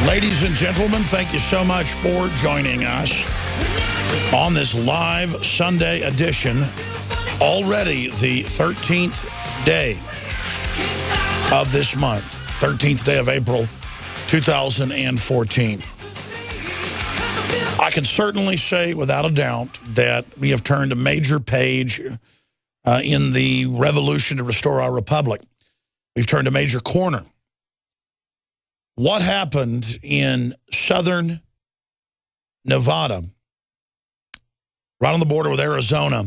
Ladies and gentlemen, thank you so much for joining us on this live Sunday edition, already the 13th day of this month, 13th day of April, 2014. I can certainly say without a doubt that we have turned a major page in the revolution to restore our republic. We've turned a major corner. What happened in southern Nevada, right on the border with Arizona,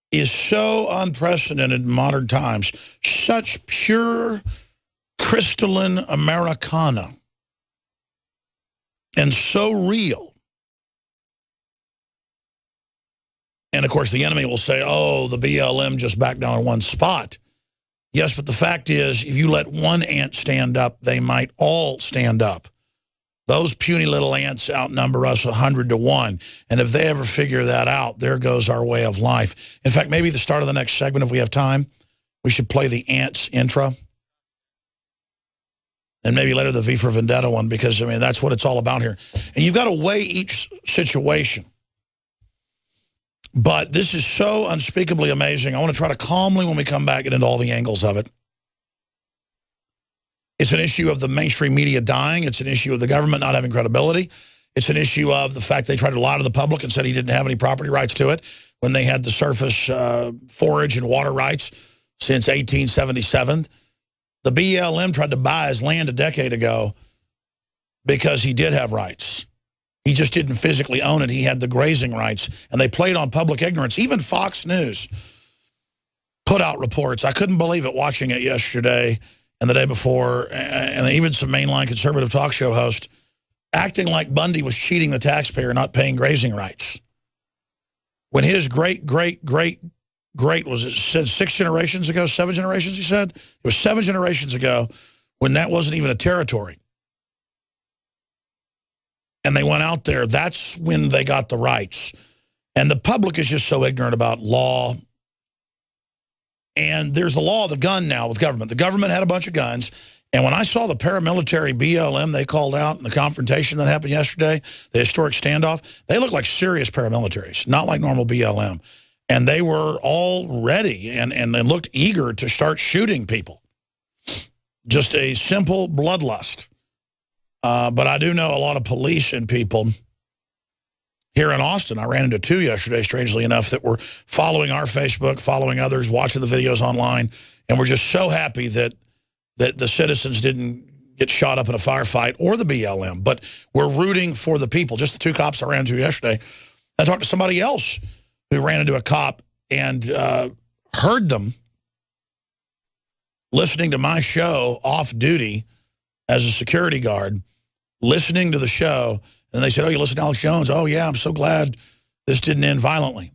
is so unprecedented in modern times. Such pure, crystalline Americana. And so real. And, of course, the enemy will say, oh, the BLM just backed down in one spot. Yes, but the fact is, if you let one ant stand up, they might all stand up. Those puny little ants outnumber us 100 to 1. And if they ever figure that out, there goes our way of life. In fact, maybe the start of the next segment, if we have time, we should play the ants intro. And maybe later the V for Vendetta one, because, I mean, that's what it's all about here. And you've got to weigh each situation. But this is so unspeakably amazing. I want to try to calmly, when we come back, get into all the angles of it. It's an issue of the mainstream media dying. It's an issue of the government not having credibility. It's an issue of the fact they tried to lie to the public and said he didn't have any property rights to it when they had the surface forage and water rights since 1877. The BLM tried to buy his land a decade ago because he did have rights. He just didn't physically own it. He had the grazing rights, and they played on public ignorance. Even Fox News put out reports. I couldn't believe it watching it yesterday and the day before, and even some mainline conservative talk show host acting like Bundy was cheating the taxpayer, not paying grazing rights. When his great, was it said 6 generations ago, 7 generations, he said? It was 7 generations ago when that wasn't even a territory. And they went out there, that's when they got the rights. And the public is just so ignorant about law. And there's the law of the gun now with government. The government had a bunch of guns. And when I saw the paramilitary BLM they called out in the confrontation that happened yesterday, the historic standoff, they looked like serious paramilitaries, not like normal BLM. And they were all ready and looked eager to start shooting people. Just a simple bloodlust. But I do know a lot of police and people here in Austin. I ran into 2 yesterday, strangely enough, that were following our Facebook, following others, watching the videos online. And we're just so happy that the citizens didn't get shot up in a firefight or the BLM. But we're rooting for the people. Just the 2 cops I ran into yesterday. I talked to somebody else who ran into a cop and heard them listening to my show off duty as a security guard, listening to the show, and they said, oh, you listen to Alex Jones? Oh, yeah, I'm so glad this didn't end violently.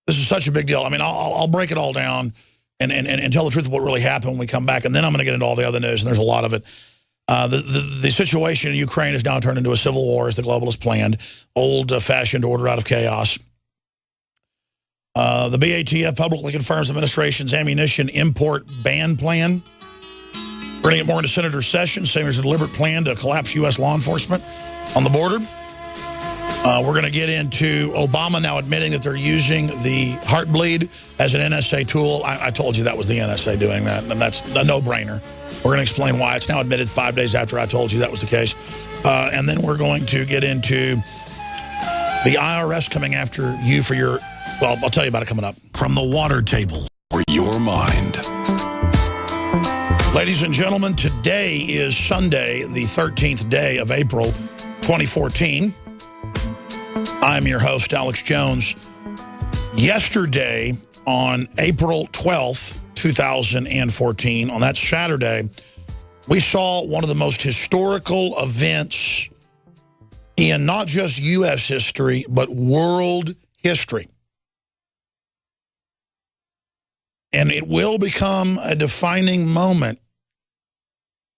This is such a big deal. I mean, I'll break it all down and tell the truth of what really happened when we come back, and then I'm going to get into all the other news, and there's a lot of it. The situation in Ukraine has now turned into a civil war as the globalists planned, old-fashioned order out of chaos. The BATF publicly confirms administration's ammunition import ban plan. We're going to get more into Senator Sessions, saying there's a deliberate plan to collapse U.S. law enforcement on the border. We're going to get into Obama now admitting that they're using the heartbleed as an NSA tool. I told you that was the NSA doing that, and that's a no-brainer. We're going to explain why. It's now admitted 5 days after I told you that was the case. And then we're going to get into the IRS coming after you for your, well, I'll tell you about it coming up. From the water table. For your mind. Ladies and gentlemen, today is Sunday, the 13th day of April, 2014. I'm your host, Alex Jones. Yesterday, on April 12th, 2014, on that Saturday, we saw one of the most historical events in not just U.S. history, but world history. And it will become a defining moment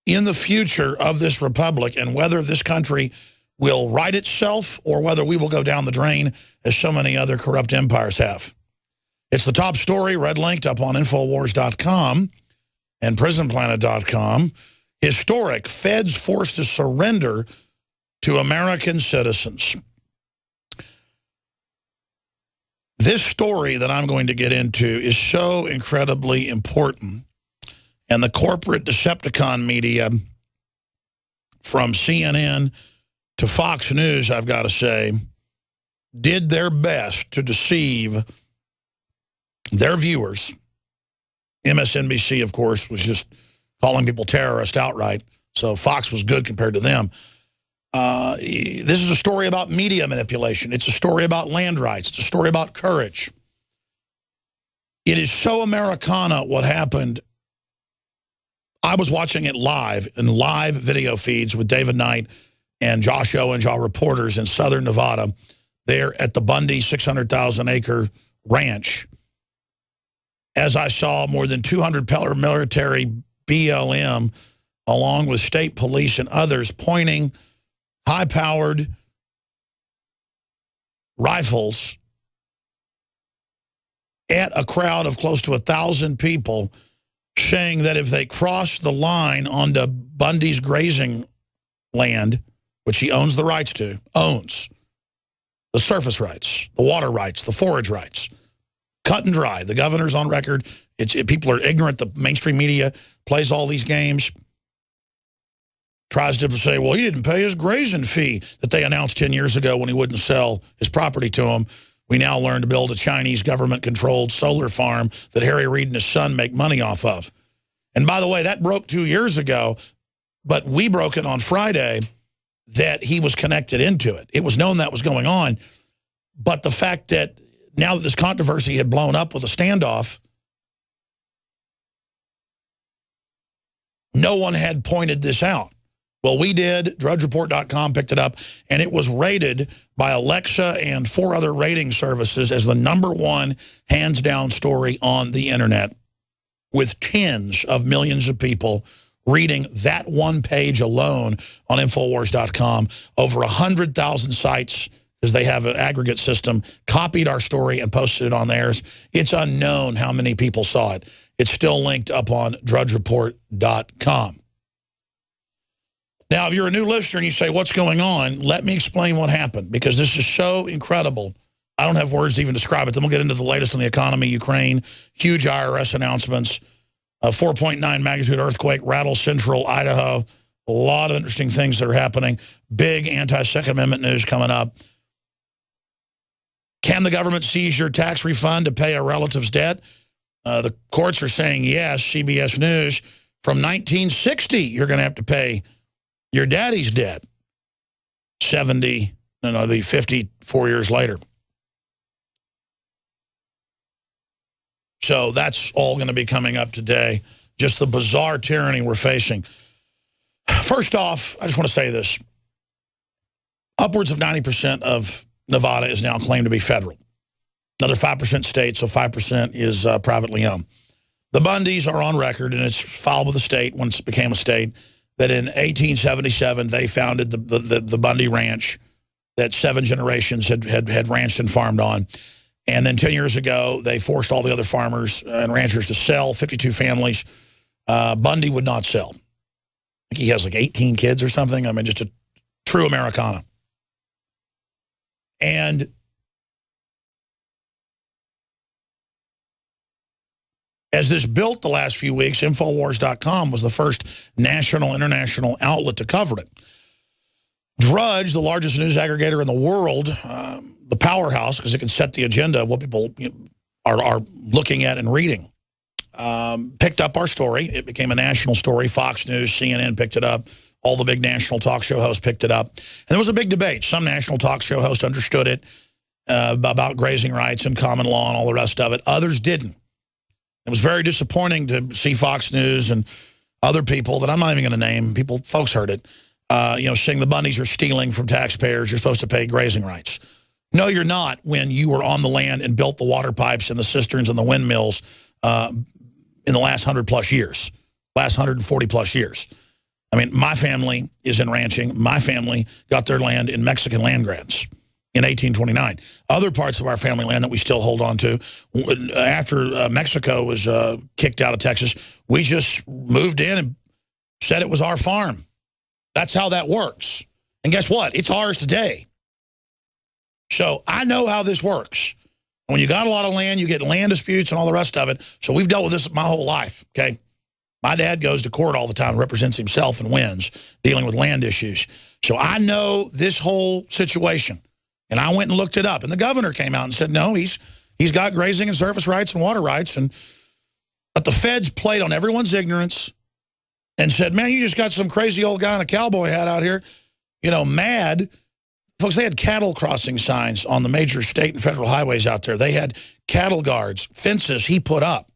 in the future of this republic and whether this country will right itself or whether we will go down the drain as so many other corrupt empires have. It's the top story, red linked up on Infowars.com and Prisonplanet.com. Historic, feds forced to surrender to American citizens. This story that I'm going to get into is so incredibly important. And the corporate Decepticon media, from CNN to Fox News, I've got to say, did their best to deceive their viewers. MSNBC, of course, was just calling people terrorists outright. So Fox was good compared to them. This is a story about media manipulation. It's a story about land rights. It's a story about courage. It is so Americana what happened. I was watching it live in live video feeds with David Knight and Josh Owens, our reporters in southern Nevada, there at the Bundy 600,000-acre ranch. As I saw more than 200 paramilitary BLM, along with state police and others, pointing high-powered rifles at a crowd of close to 1,000 people, saying that if they crossed the line onto Bundy's grazing land, which he owns the rights to, owns the surface rights, the water rights, the forage rights, cut and dry. The governor's on record. People are ignorant. The mainstream media plays all these games. Tries to say, well, he didn't pay his grazing fee that they announced 10 years ago when he wouldn't sell his property to him. We now learn to build a Chinese government-controlled solar farm that Harry Reid and his son make money off of. And by the way, that broke 2 years ago, but we broke it on Friday that he was connected into it. It was known that was going on, but the fact that now that this controversy had blown up with a standoff, no one had pointed this out. Well, we did. DrudgeReport.com picked it up, and it was rated by Alexa and 4 other rating services as the #1 hands-down story on the internet, with tens of millions of people reading that one page alone on Infowars.com. Over 100,000 sites, because they have an aggregate system, copied our story and posted it on theirs. It's unknown how many people saw it. It's still linked up on DrudgeReport.com. Now, if you're a new listener and you say, what's going on, let me explain what happened, because this is so incredible. I don't have words to even describe it. Then we'll get into the latest on the economy, Ukraine, huge IRS announcements, a 4.9 magnitude earthquake, rattles central Idaho, a lot of interesting things that are happening, big anti-Second Amendment news coming up. Can the government seize your tax refund to pay a relative's debt? The courts are saying yes. CBS News, from 1960, you're going to have to pay your daddy's debt. 54 years later. So that's all going to be coming up today. Just the bizarre tyranny we're facing. First off, I just want to say this. Upwards of 90% of Nevada is now claimed to be federal. Another 5% state, so 5% is privately owned. The Bundys are on record, and it's filed with the state once it became a state, that in 1877 they founded the Bundy Ranch that 7 generations had ranched and farmed on. And then 10 years ago, they forced all the other farmers and ranchers to sell, 52 families. Bundy would not sell. I think he has like 18 kids or something. I mean, just a true Americana. And as this built the last few weeks, Infowars.com was the first national, international outlet to cover it. Drudge, the largest news aggregator in the world, the powerhouse, because it can set the agenda of what people are looking at and reading, picked up our story. It became a national story. Fox News, CNN picked it up. All the big national talk show hosts picked it up. And there was a big debate. Some national talk show hosts understood it about grazing rights and common law and all the rest of it. Others didn't. It was very disappointing to see Fox News and other people that I'm not even going to name. Folks heard it. Saying the Bundys are stealing from taxpayers. You're supposed to pay grazing rights. No, you're not, when you were on the land and built the water pipes and the cisterns and the windmills in the last 100-plus years, last 140-plus years. I mean, my family is in ranching. My family got their land in Mexican land grants in 1829. Other parts of our family land that we still hold on to, after Mexico was kicked out of Texas, we just moved in and said it was our farm. That's how that works. And guess what? It's ours today. So I know how this works. When you got a lot of land, you get land disputes and all the rest of it. So we've dealt with this my whole life, okay? My dad goes to court all the time, represents himself and wins, dealing with land issues. So I know this whole situation. And I went and looked it up. And the governor came out and said, no, he's got grazing and surface rights and water rights. But the feds played on everyone's ignorance and said, man, you just got some crazy old guy in a cowboy hat out here, you know, mad. Folks, they had cattle crossing signs on the major state and federal highways out there. They had cattle guards, fences he put up,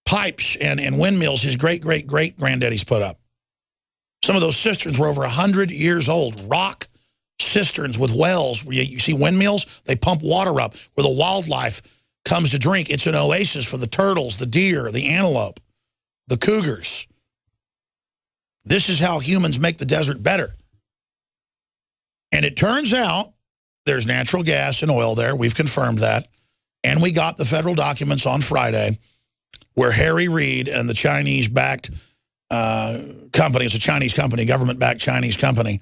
pipes and windmills his great-great-great-granddaddies put up. Some of those cisterns were over 100 years old, rock cisterns with wells where you see windmills, they pump water up where the wildlife comes to drink. It's an oasis for the turtles, the deer, the antelope, the cougars. This is how humans make the desert better. And it turns out there's natural gas and oil there. We've confirmed that. And we got the federal documents on Friday where Harry Reid and the Chinese-backed company, it's a Chinese company, government-backed Chinese company,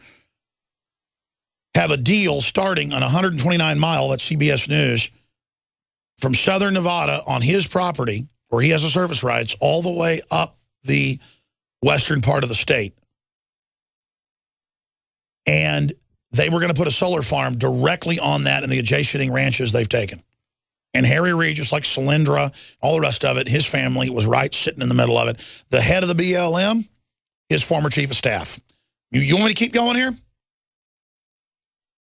have a deal starting on 129 Mile, that's CBS News, from southern Nevada on his property, where he has the surface rights, all the way up the western part of the state. And they were going to put a solar farm directly on that and the adjacent ranches they've taken. And Harry Reid, just like Solyndra, all the rest of it, his family was right sitting in the middle of it. The head of the BLM, his former chief of staff. You want me to keep going here?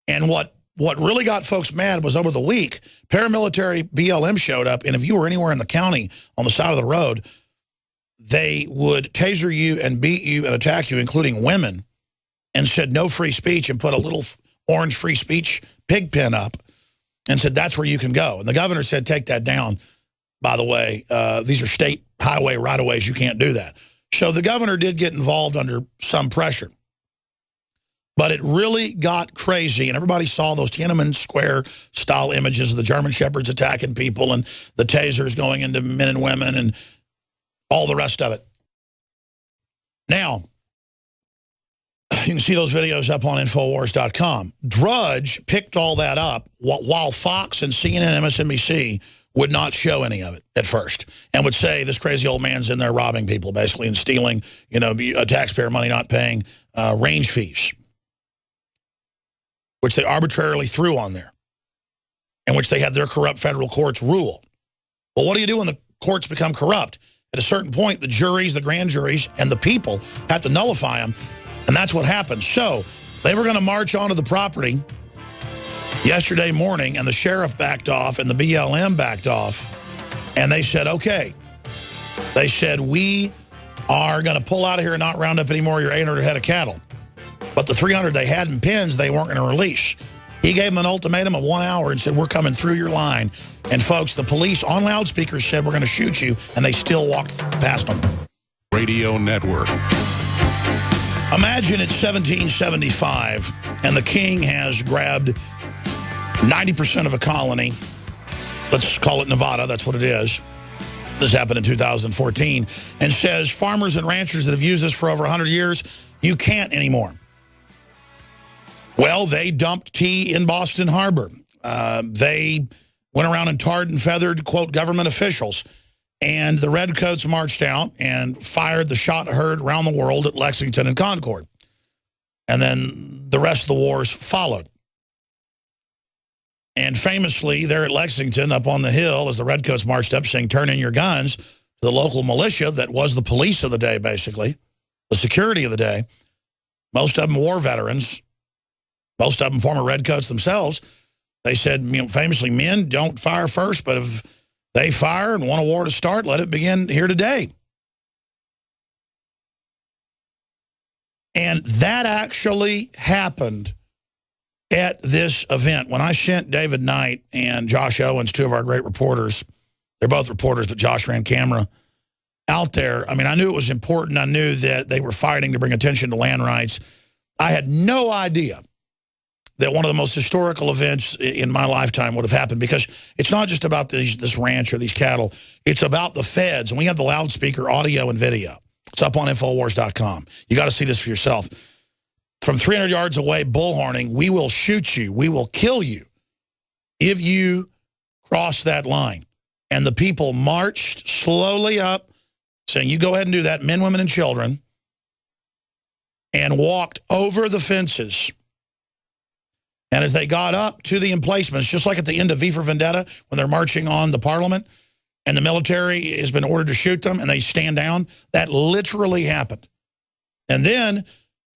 And what really got folks mad was over the week, paramilitary BLM showed up, and if you were anywhere in the county on the side of the road, they would taser you and beat you and attack you, including women, and said no free speech and put a little orange free speech pig pen up and said that's where you can go. And the governor said take that down, by the way. These are state highway right-of-ways. You can't do that. So the governor did get involved under some pressure. But it really got crazy, and everybody saw those Tiananmen Square-style images of the German Shepherds attacking people and the tasers going into men and women and all the rest of it. Now, you can see those videos up on Infowars.com. Drudge picked all that up while Fox and CNN and MSNBC would not show any of it at first and would say this crazy old man's in there robbing people, basically, and stealing, you know, taxpayer money, not paying range fees, which they arbitrarily threw on there, and which they had their corrupt federal courts rule. Well, what do you do when the courts become corrupt? At a certain point, the juries, the grand juries, and the people have to nullify them, and that's what happened. So they were going to march onto the property yesterday morning, and the sheriff backed off, and the BLM backed off, and they said, okay. They said, we are going to pull out of here and not round up any more of your 800 head of cattle. But the 300 they had in pens, they weren't going to release. He gave them an ultimatum of 1 hour and said, we're coming through your line. And folks, the police on loudspeakers said, we're going to shoot you, and they still walked past them. Radio Network. Imagine it's 1775, and the king has grabbed 90% of a colony. Let's call it Nevada, that's what it is. This happened in 2014. And says, farmers and ranchers that have used this for over 100 years, you can't anymore. Well, they dumped tea in Boston Harbor. They went around and tarred and feathered, quote, government officials. And the Redcoats marched out and fired the shot heard around the world at Lexington and Concord. And then the rest of the wars followed. And famously, there at Lexington, up on the hill, as the Redcoats marched up saying, turn in your guns, to the local militia that was the police of the day, basically, the security of the day, most of them war veterans, most of them former Redcoats themselves. They said, you know, famously, men don't fire first, but if they fire and want a war to start, let it begin here today. And that actually happened at this event. When I sent David Knight and Josh Owens, two of our great reporters, they're both reporters, but Josh ran camera, out there, I mean, I knew it was important. I knew that they were fighting to bring attention to land rights. I had no idea that one of the most historical events in my lifetime would have happened, because it's not just about this ranch or these cattle. It's about the feds, and we have the loudspeaker audio and video. It's up on Infowars.com. You got to see this for yourself. From 300 yards away, bullhorning, we will shoot you, we will kill you if you cross that line. And the people marched slowly up, saying, you go ahead and do that, men, women, and children, and walked over the fences. And as they got up to the emplacements, just like at the end of V for Vendetta, when they're marching on the parliament, and the military has been ordered to shoot them, and they stand down, that literally happened. And then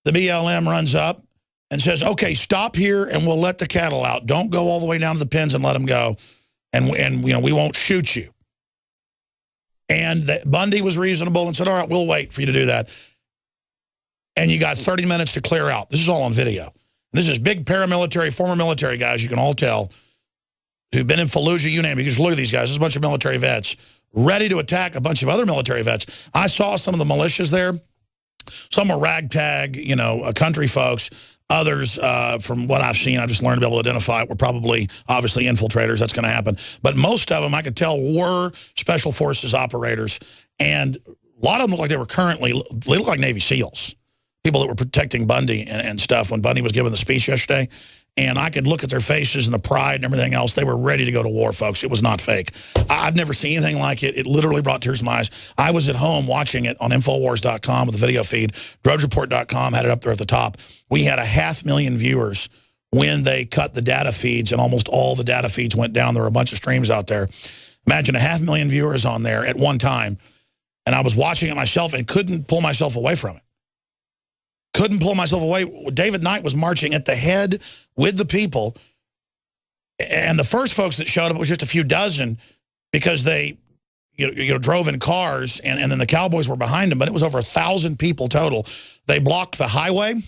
the BLM runs up and says, okay, stop here, and we'll let the cattle out. Don't go all the way down to the pens and let them go. And you know, we won't shoot you. And Bundy was reasonable and said, all right, we'll wait for you to do that. And you got 30 minutes to clear out. This is all on video. This is big paramilitary, former military guys, you can all tell, who've been in Fallujah, you name it. You just look at these guys. This is a bunch of military vets ready to attack a bunch of other military vets. I saw some of the militias there. Some were ragtag, you know, country folks. Others, from what I've seen, I've just learned to be able to identify it, were probably, obviously, infiltrators. That's going to happen. But most of them, I could tell, were Special Forces operators. And a lot of them looked like they were they looked like Navy SEALs. People that were protecting Bundy and stuff when Bundy was giving the speech yesterday. And I could look at their faces and the pride and everything else. They were ready to go to war, folks. It was not fake. I've never seen anything like it. It literally brought tears to my eyes. I was at home watching it on Infowars.com with the video feed. DrudgeReport.com had it up there at the top. We had 500,000 viewers when they cut the data feeds, and almost all the data feeds went down. There were a bunch of streams out there. Imagine 500,000 viewers on there at one time. And I was watching it myself and couldn't pull myself away from it. Couldn't pull myself away. David Knight was marching at the head with the people. And the first folks that showed up was just a few dozen because they drove in cars, and then the cowboys were behind them. But it was over 1,000 people total. They blocked the highway.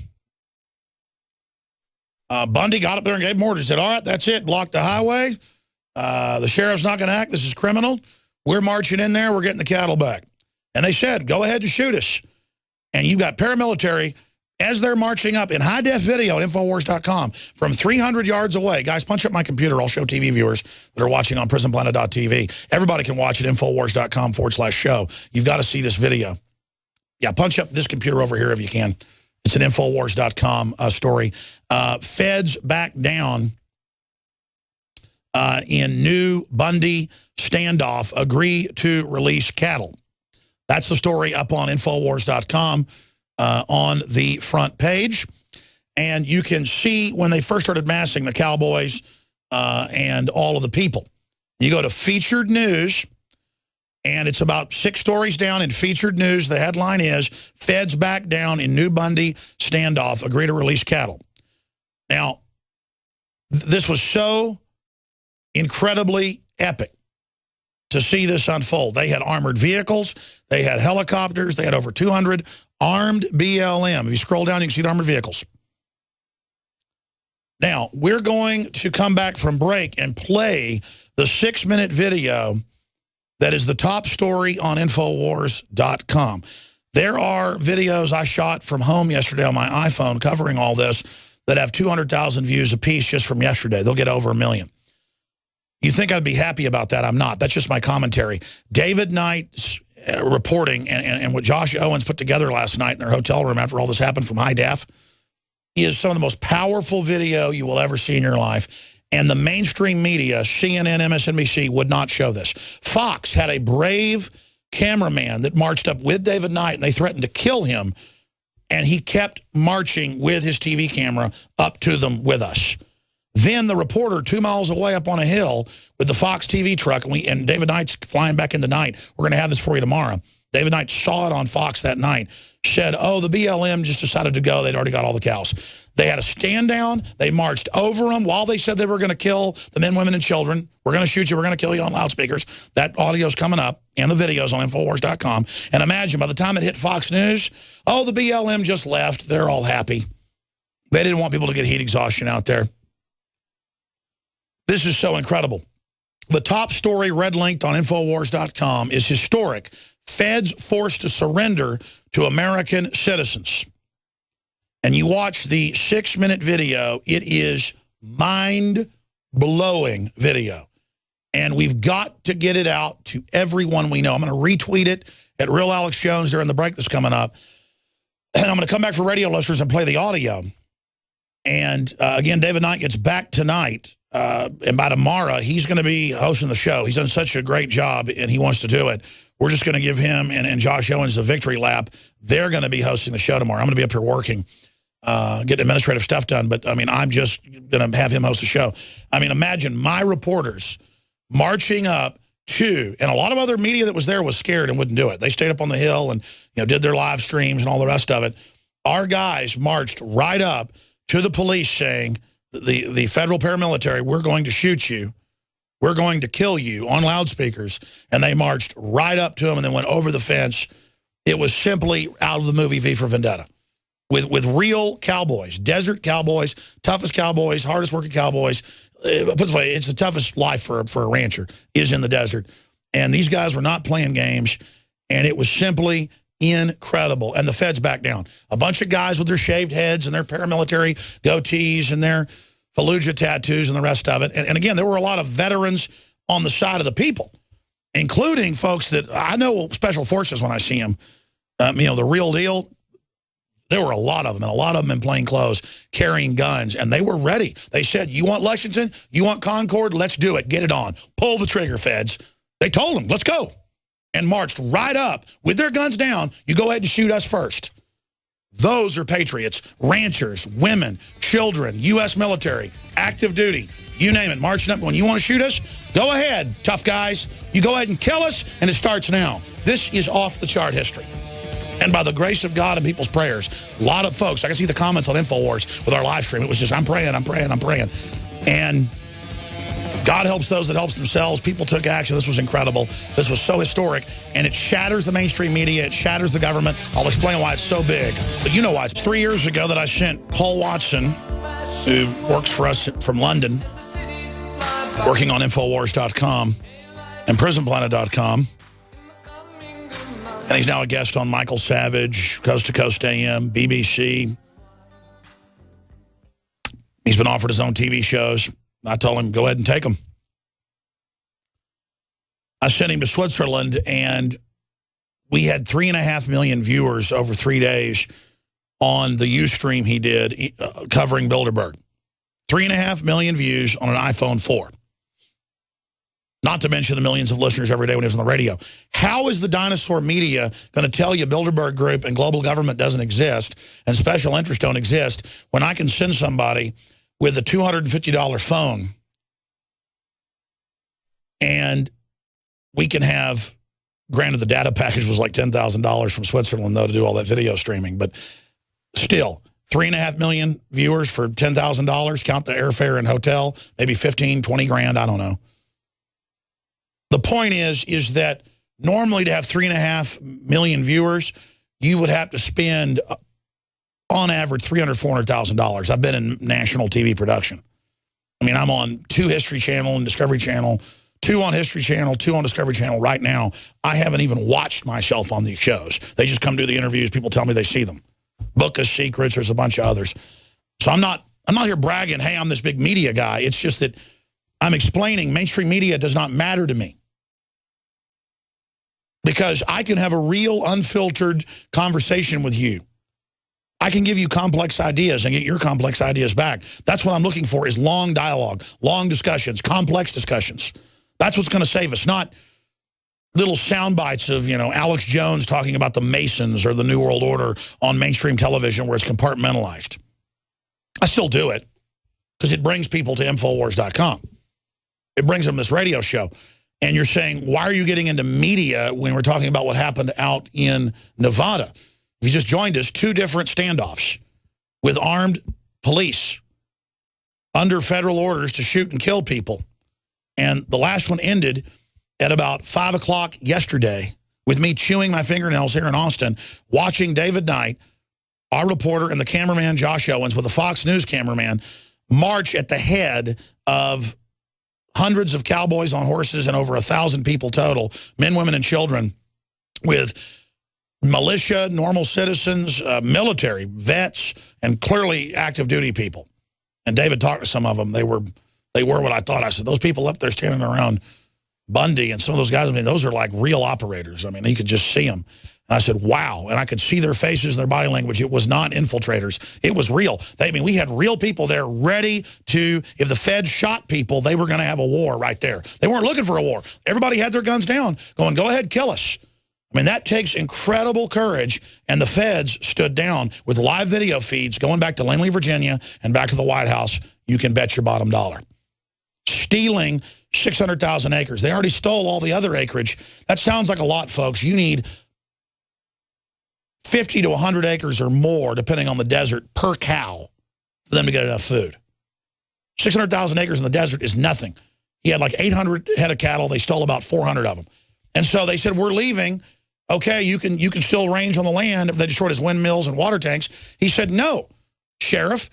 Bundy got up there and gave them orders. Said, all right, that's it. Block the highway. The sheriff's not going to act. This is criminal. We're marching in there. We're getting the cattle back. And they said, go ahead and shoot us. And you got paramilitary as they're marching up in high-def video at Infowars.com from 300 yards away. Guys, punch up my computer. I'll show TV viewers that are watching on Prisonplanet.tv. Everybody can watch it, Infowars.com/show. You've got to see this video. Yeah, punch up this computer over here if you can. It's an Infowars.com story. Feds back down in new Bundy standoff, agree to release cattle. That's the story up on Infowars.com on the front page. And you can see when they first started massing the cowboys and all of the people. You go to featured news, and it's about 6 stories down in featured news. The headline is, Feds back down in new Bundy standoff, agree to release cattle. Now, this was so incredibly epic to see this unfold. They had armored vehicles, they had helicopters, they had over 200 armed BLM. If you scroll down, you can see the armored vehicles. Now, we're going to come back from break and play the 6-minute video that is the top story on Infowars.com. There are videos I shot from home yesterday on my iPhone covering all this that have 200,000 views apiece just from yesterday. They'll get over 1 million. You think I'd be happy about that? I'm not. That's just my commentary. David Knight's reporting and what Josh Owens put together last night in their hotel room after all this happened from high def is some of the most powerful video you will ever see in your life. And the mainstream media, CNN, MSNBC, would not show this. Fox had a brave cameraman that marched up with David Knight, and they threatened to kill him. And he kept marching with his TV camera up to them with us. Then the reporter 2 miles away up on a hill with the Fox TV truck, and David Knight's flying back into night. We're going to have this for you tomorrow. David Knight saw it on Fox that night, said, oh, the BLM just decided to go. They'd already got all the cows. They had a stand down. They marched over them while they said they were going to kill the men, women, and children. We're going to shoot you. We're going to kill you on loudspeakers. That audio's coming up, and the video's on Infowars.com. And imagine, by the time it hit Fox News, oh, the BLM just left. They're all happy. They didn't want people to get heat exhaustion out there. This is so incredible. The top story red-linked on Infowars.com is historic. Feds forced to surrender to American citizens. And you watch the 6-minute video. It is mind-blowing video. And we've got to get it out to everyone we know. I'm going to retweet it at Real Alex Jones during the break that's coming up. And I'm going to come back for radio listeners and play the audio. And again, David Knight gets back tonight. And by tomorrow, he's going to be hosting the show. He's done such a great job, and he wants to do it. We're just going to give him and Josh Owens the victory lap. They're going to be hosting the show tomorrow. I'm going to be up here working, getting administrative stuff done. But, I mean, I'm just going to have him host the show. I mean, imagine my reporters marching up to, and a lot of other media that was there was scared and wouldn't do it. They stayed up on the Hill and did their live streams and all the rest of it. Our guys marched right up to the police saying, the federal paramilitary, we're going to shoot you. We're going to kill you on loudspeakers. And they marched right up to him and then went over the fence. It was simply out of the movie V for Vendetta. With real cowboys, desert cowboys, toughest cowboys, hardest working cowboys. Put it this way, it's the toughest life for a rancher is in the desert. And these guys were not playing games. And it was simply incredible. And the feds backed down. A bunch of guys with their shaved heads and their paramilitary goatees and their Fallujah tattoos and the rest of it. And again, there were a lot of veterans on the side of the people, including folks that I know special forces when I see them. The real deal, there were a lot of them, and a lot of them in plain clothes carrying guns, and they were ready. They said, you want Lexington? You want Concord? Let's do it. Get it on. Pull the trigger, feds. They told them, let's go. And marched right up with their guns down. You go ahead and shoot us first. Those are patriots, ranchers, women, children, U.S. military, active duty, you name it, marching up. When you want to shoot us, go ahead, tough guys. You go ahead and kill us, and it starts now. This is off-the-chart history. And by the grace of God and people's prayers, a lot of folks, I can see the comments on Infowars with our live stream. It was just, I'm praying, I'm praying, I'm praying. And God helps those that helps themselves. People took action. This was incredible. This was so historic. And it shatters the mainstream media. It shatters the government. I'll explain why it's so big. But you know why. It's 3 years ago that I sent Paul Watson, who works for us from London, working on Infowars.com and Prisonplanet.com. And he's now a guest on Michael Savage, Coast to Coast AM, BBC. He's been offered his own TV shows. I told him, go ahead and take them. I sent him to Switzerland, and we had 3.5 million viewers over 3 days on the Ustream he did covering Bilderberg. 3.5 million views on an iPhone 4. Not to mention the millions of listeners every day when he was on the radio. How is the dinosaur media going to tell you Bilderberg Group and global government doesn't exist and special interests don't exist when I can send somebody with a $250 phone and we can have, granted the data package was like $10,000 from Switzerland, though, to do all that video streaming, but still, 3.5 million viewers for $10,000, count the airfare and hotel, maybe 15, 20 grand, I don't know. The point is that normally to have 3.5 million viewers, you would have to spend on average $300,000, $400,000. I've been in national TV production. I mean, I'm on 2 History Channel and Discovery Channel, 2 on History Channel, 2 on Discovery Channel right now. I haven't even watched myself on these shows. They just come do the interviews. People tell me they see them. Book of Secrets, there's a bunch of others. So I'm not here bragging, hey, I'm this big media guy. It's just that I'm explaining mainstream media does not matter to me. Because I can have a real unfiltered conversation with you. I can give you complex ideas and get your complex ideas back. That's what I'm looking for is long dialogue, long discussions, complex discussions. That's what's going to save us, not little sound bites of, Alex Jones talking about the Masons or the New World Order on mainstream television where it's compartmentalized. I still do it because it brings people to Infowars.com. It brings them this radio show. And you're saying, why are you getting into media when we're talking about what happened out in Nevada? If you just joined us, 2 different standoffs with armed police under federal orders to shoot and kill people. And the last one ended at about 5 o'clock yesterday with me chewing my fingernails here in Austin, watching David Knight, our reporter, and the cameraman, Josh Owens, with the Fox News cameraman, march at the head of hundreds of cowboys on horses and over 1,000 people total, men, women, and children, with militia, normal citizens, military, vets, and clearly active duty people. And David talked to some of them. They were what I thought. I said, those people up there standing around Bundy and some of those guys, I mean, those are like real operators. I mean, you could just see them. And I said, wow. And I could see their faces and their body language. It was not infiltrators. It was real. I mean, we had real people there ready to, if the Feds shot people, they were going to have a war right there. They weren't looking for a war. Everybody had their guns down, going, go ahead, kill us. I mean, that takes incredible courage, and the Feds stood down with live video feeds going back to Langley, Virginia, and back to the White House. You can bet your bottom dollar. Stealing 600,000 acres. They already stole all the other acreage. That sounds like a lot, folks. You need 50 to 100 acres or more, depending on the desert, per cow for them to get enough food. 600,000 acres in the desert is nothing. He had like 800 head of cattle. They stole about 400 of them. And so they said, we're leaving. Okay, you can still range on the land if they destroyed his windmills and water tanks. He said, no, Sheriff,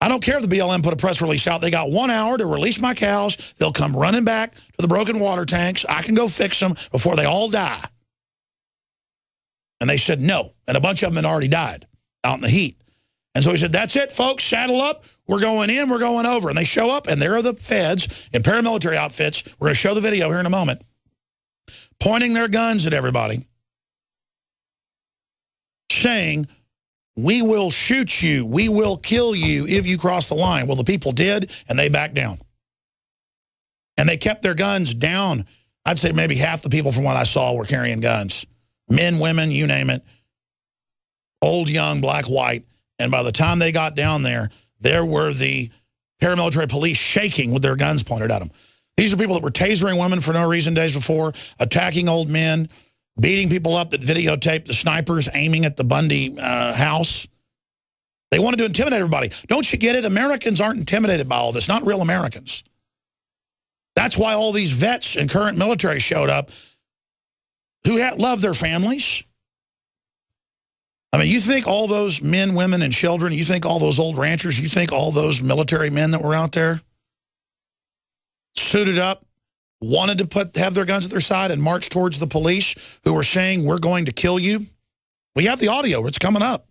I don't care if the BLM put a press release out. They got 1 hour to release my cows. They'll come running back to the broken water tanks. I can go fix them before they all die. And they said no. And a bunch of them had already died out in the heat. And so he said, that's it, folks. Saddle up. We're going in. We're going over. And they show up, and there are the Feds in paramilitary outfits. We're going to show the video here in a moment, pointing their guns at everybody, saying, we will shoot you, we will kill you if you cross the line. Well, the people did, and they backed down. And they kept their guns down. I'd say maybe half the people from what I saw were carrying guns. Men, women, you name it. Old, young, black, white. And by the time they got down there were the paramilitary police shaking with their guns pointed at them. These are people that were tasering women for no reason days before, attacking old men, beating people up that videotaped the snipers aiming at the Bundy house. They wanted to intimidate everybody. Don't you get it? Americans aren't intimidated by all this, not real Americans. That's why all these vets and current military showed up who love their families. I mean, you think all those men, women, and children, you think all those old ranchers, you think all those military men that were out there suited up, wanted to have their guns at their side and march towards the police who were saying, we're going to kill you? We have the audio. It's coming up.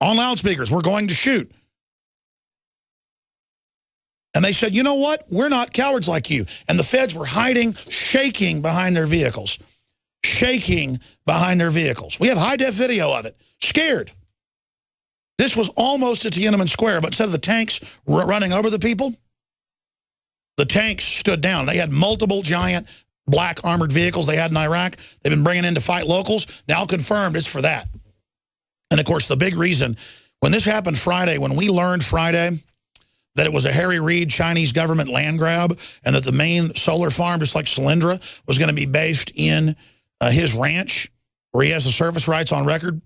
On loudspeakers, we're going to shoot. And they said, you know what? We're not cowards like you. And the Feds were hiding, shaking behind their vehicles. Shaking behind their vehicles. We have high-def video of it. Scared. This was almost at Tiananmen Square, but instead of the tanks running over the people, the tanks stood down. They had multiple giant black armored vehicles they had in Iraq. They've been bringing in to fight locals. Now confirmed it's for that. And, of course, the big reason, when this happened Friday, when we learned Friday that it was a Harry Reid Chinese government land grab and that the main solar farm, just like Solyndra, was going to be based in his ranch where he has the service rights on record,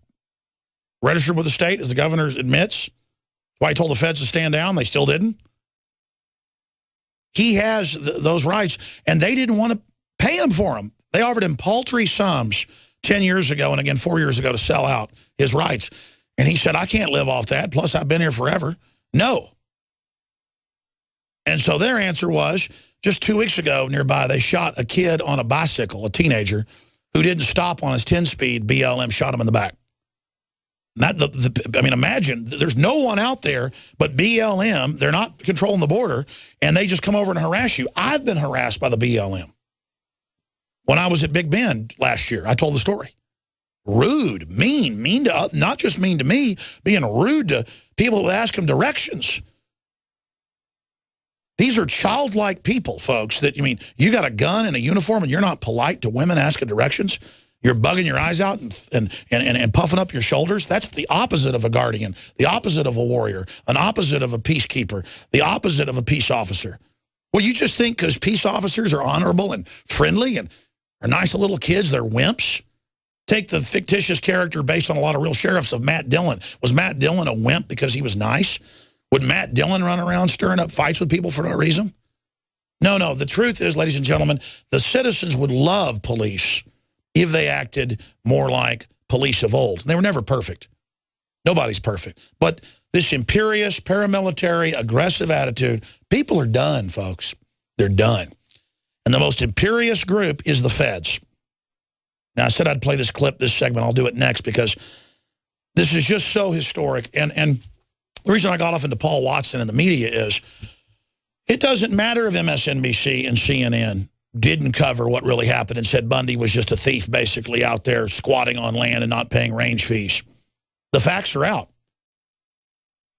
registered with the state, as the governor admits. That's why he told the Feds to stand down. They still didn't. He has those rights, and they didn't want to pay him for them. They offered him paltry sums 10 years ago and again 4 years ago to sell out his rights. And he said, I can't live off that. Plus, I've been here forever. No. And so their answer was, just 2 weeks ago nearby, they shot a kid on a bicycle, a teenager, who didn't stop on his 10-speed. BLM shot him in the back. I mean, imagine, there's no one out there but BLM. They're not controlling the border, and they just come over and harass you. I've been harassed by the BLM. When I was at Big Bend last year, I told the story. Rude, mean to, not just mean to me, being rude to people that would ask them directions. These are childlike people, folks, that, you got a gun and a uniform and you're not polite to women asking directions. You're bugging your eyes out and puffing up your shoulders. That's the opposite of a guardian, the opposite of a warrior, an opposite of a peacekeeper, the opposite of a peace officer. Well, you just think because peace officers are honorable and friendly and are nice little kids, they're wimps? Take the fictitious character based on a lot of real sheriffs of Matt Dillon. Was Matt Dillon a wimp because he was nice? Would Matt Dillon run around stirring up fights with people for no reason? No. The truth is, ladies and gentlemen, the citizens would love police if they acted more like police of old. They were never perfect. Nobody's perfect. But this imperious, paramilitary, aggressive attitude, people are done, folks. They're done. And the most imperious group is the Feds. Now, I said I'd play this clip, this segment. I'll do it next because this is just so historic. And the reason I got off into Paul Watson and the media is it doesn't matter if MSNBC and CNN didn't cover what really happened and said Bundy was just a thief basically out there squatting on land and not paying range fees. The facts are out.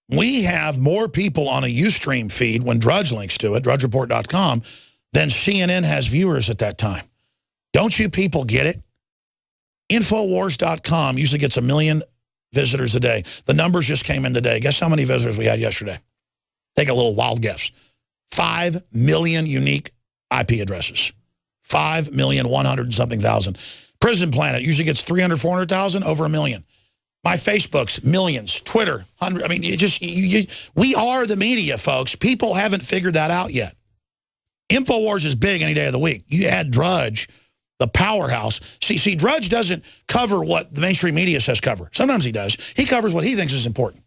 We have more people on a Ustream feed when Drudge links to it, drudgereport.com, than CNN has viewers at that time. Don't you people get it? Infowars.com usually gets 1 million visitors a day. The numbers just came in today. Guess how many visitors we had yesterday? Take a little wild guess. 5 million unique IP addresses. 5,100,000 something. Prisonplanet usually gets 300, 400,000, over 1 million. My Facebook's millions. Twitter, 100. I mean, we are the media, folks. People haven't figured that out yet. Infowars is big any day of the week. You add Drudge, the powerhouse. See, Drudge doesn't cover what the mainstream media says cover. Sometimes he does. He covers what he thinks is important.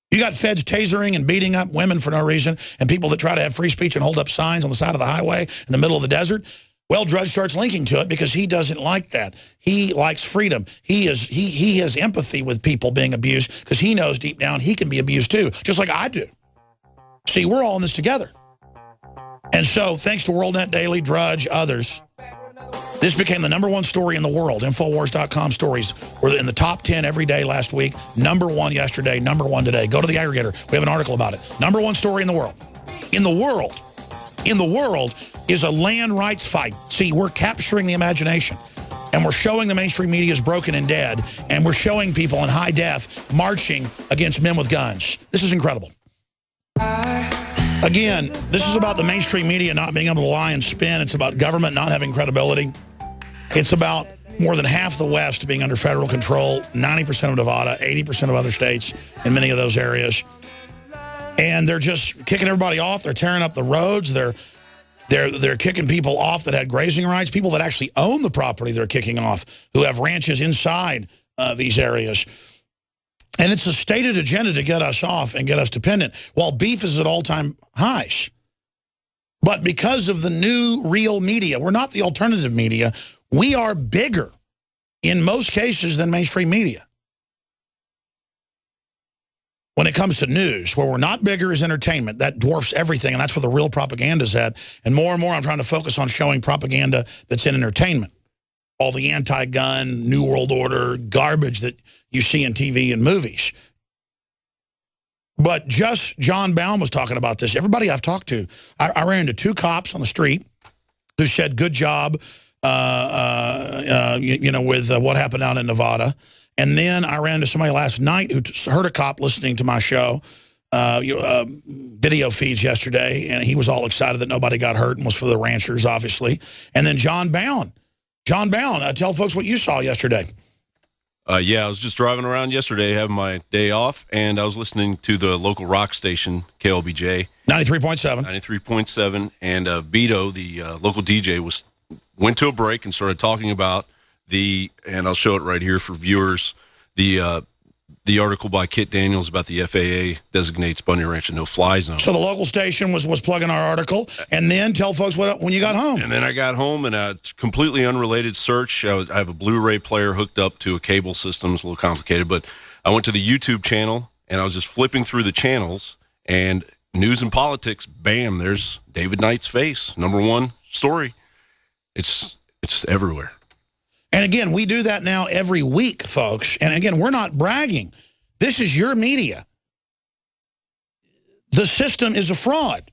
You got feds tasering and beating up women for no reason, and people that try to have free speech and hold up signs on the side of the highway in the middle of the desert. Well, Drudge starts linking to it because he doesn't like that. He likes freedom. He has empathy with people being abused because he knows deep down he can be abused too, just like I do. See, we're all in this together. And so, thanks to WorldNet Daily, Drudge, others, this became the #1 story in the world. Infowars.com stories were in the top 10 every day last week. #1 yesterday, #1 today. Go to the aggregator. We have an article about it. #1 story in the world. In the world is a land rights fight. See, we're capturing the imagination. And we're showing the mainstream media is broken and dead. And we're showing people in high def marching against men with guns. This is incredible. Again, this is about the mainstream media not being able to lie and spin. It's about government not having credibility. It's about more than half the West being under federal control, 90% of Nevada, 80% of other states in many of those areas. And they're just kicking everybody off. They're tearing up the roads. They're kicking people off that had grazing rights. People that actually own the property they're kicking off, who have ranches inside these areas. And it's a stated agenda to get us off and get us dependent, while beef is at all-time highs. But because of the new real media, we're not the alternative media. We are bigger in most cases than mainstream media. When it comes to news, where we're not bigger is entertainment. That dwarfs everything, and that's where the real propaganda is at. And more I'm trying to focus on showing propaganda that's in entertainment. All the anti-gun, New World Order garbage that you see in TV and movies. But just John Baum was talking about this. Everybody I've talked to, I ran into 2 cops on the street who said, good job, with what happened out in Nevada. And then I ran into somebody last night who heard a cop listening to my show, video feeds yesterday, and he was all excited that nobody got hurt and was for the ranchers, obviously. And then John Baum, tell folks what you saw yesterday. Yeah, I was just driving around yesterday, having my day off, and I was listening to the local rock station, KLBJ. 93.7. 93.7, and Beto, the local DJ, went to a break and started talking about and I'll show it right here for viewers, the article by Kit Daniels about the FAA designates Bundy Ranch a no-fly zone. So the local station was plugging our article, and then tell folks when you got home. And then I got home, and a completely unrelated search. I have a Blu-ray player hooked up to a cable system. It's a little complicated, but I went to the YouTube channel, and I was just flipping through the channels, and news and politics, bam, there's David Knight's face, #1 story. It's everywhere. And again, we do that now every week, folks. And again, we're not bragging. This is your media. The system is a fraud.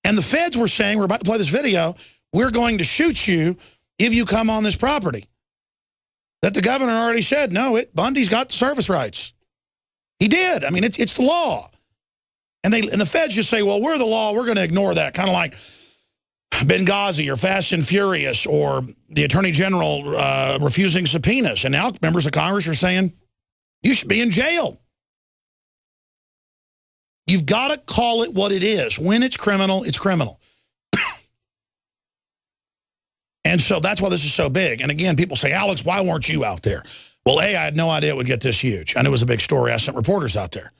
And the feds were saying, we're about to play this video, we're going to shoot you if you come on this property. That the governor already said, no, Bundy's got the service rights. He did. I mean, it's the law. And the feds just say, well, we're the law, we're going to ignore that. Kind of like Benghazi or Fast and Furious or the Attorney General refusing subpoenas. And now members of Congress are saying, you should be in jail. You've got to call it what it is. When it's criminal, it's criminal. And so that's why this is so big. And again, people say, Alex, why weren't you out there? Well, I had no idea it would get this huge. I knew it was a big story. I sent reporters out there.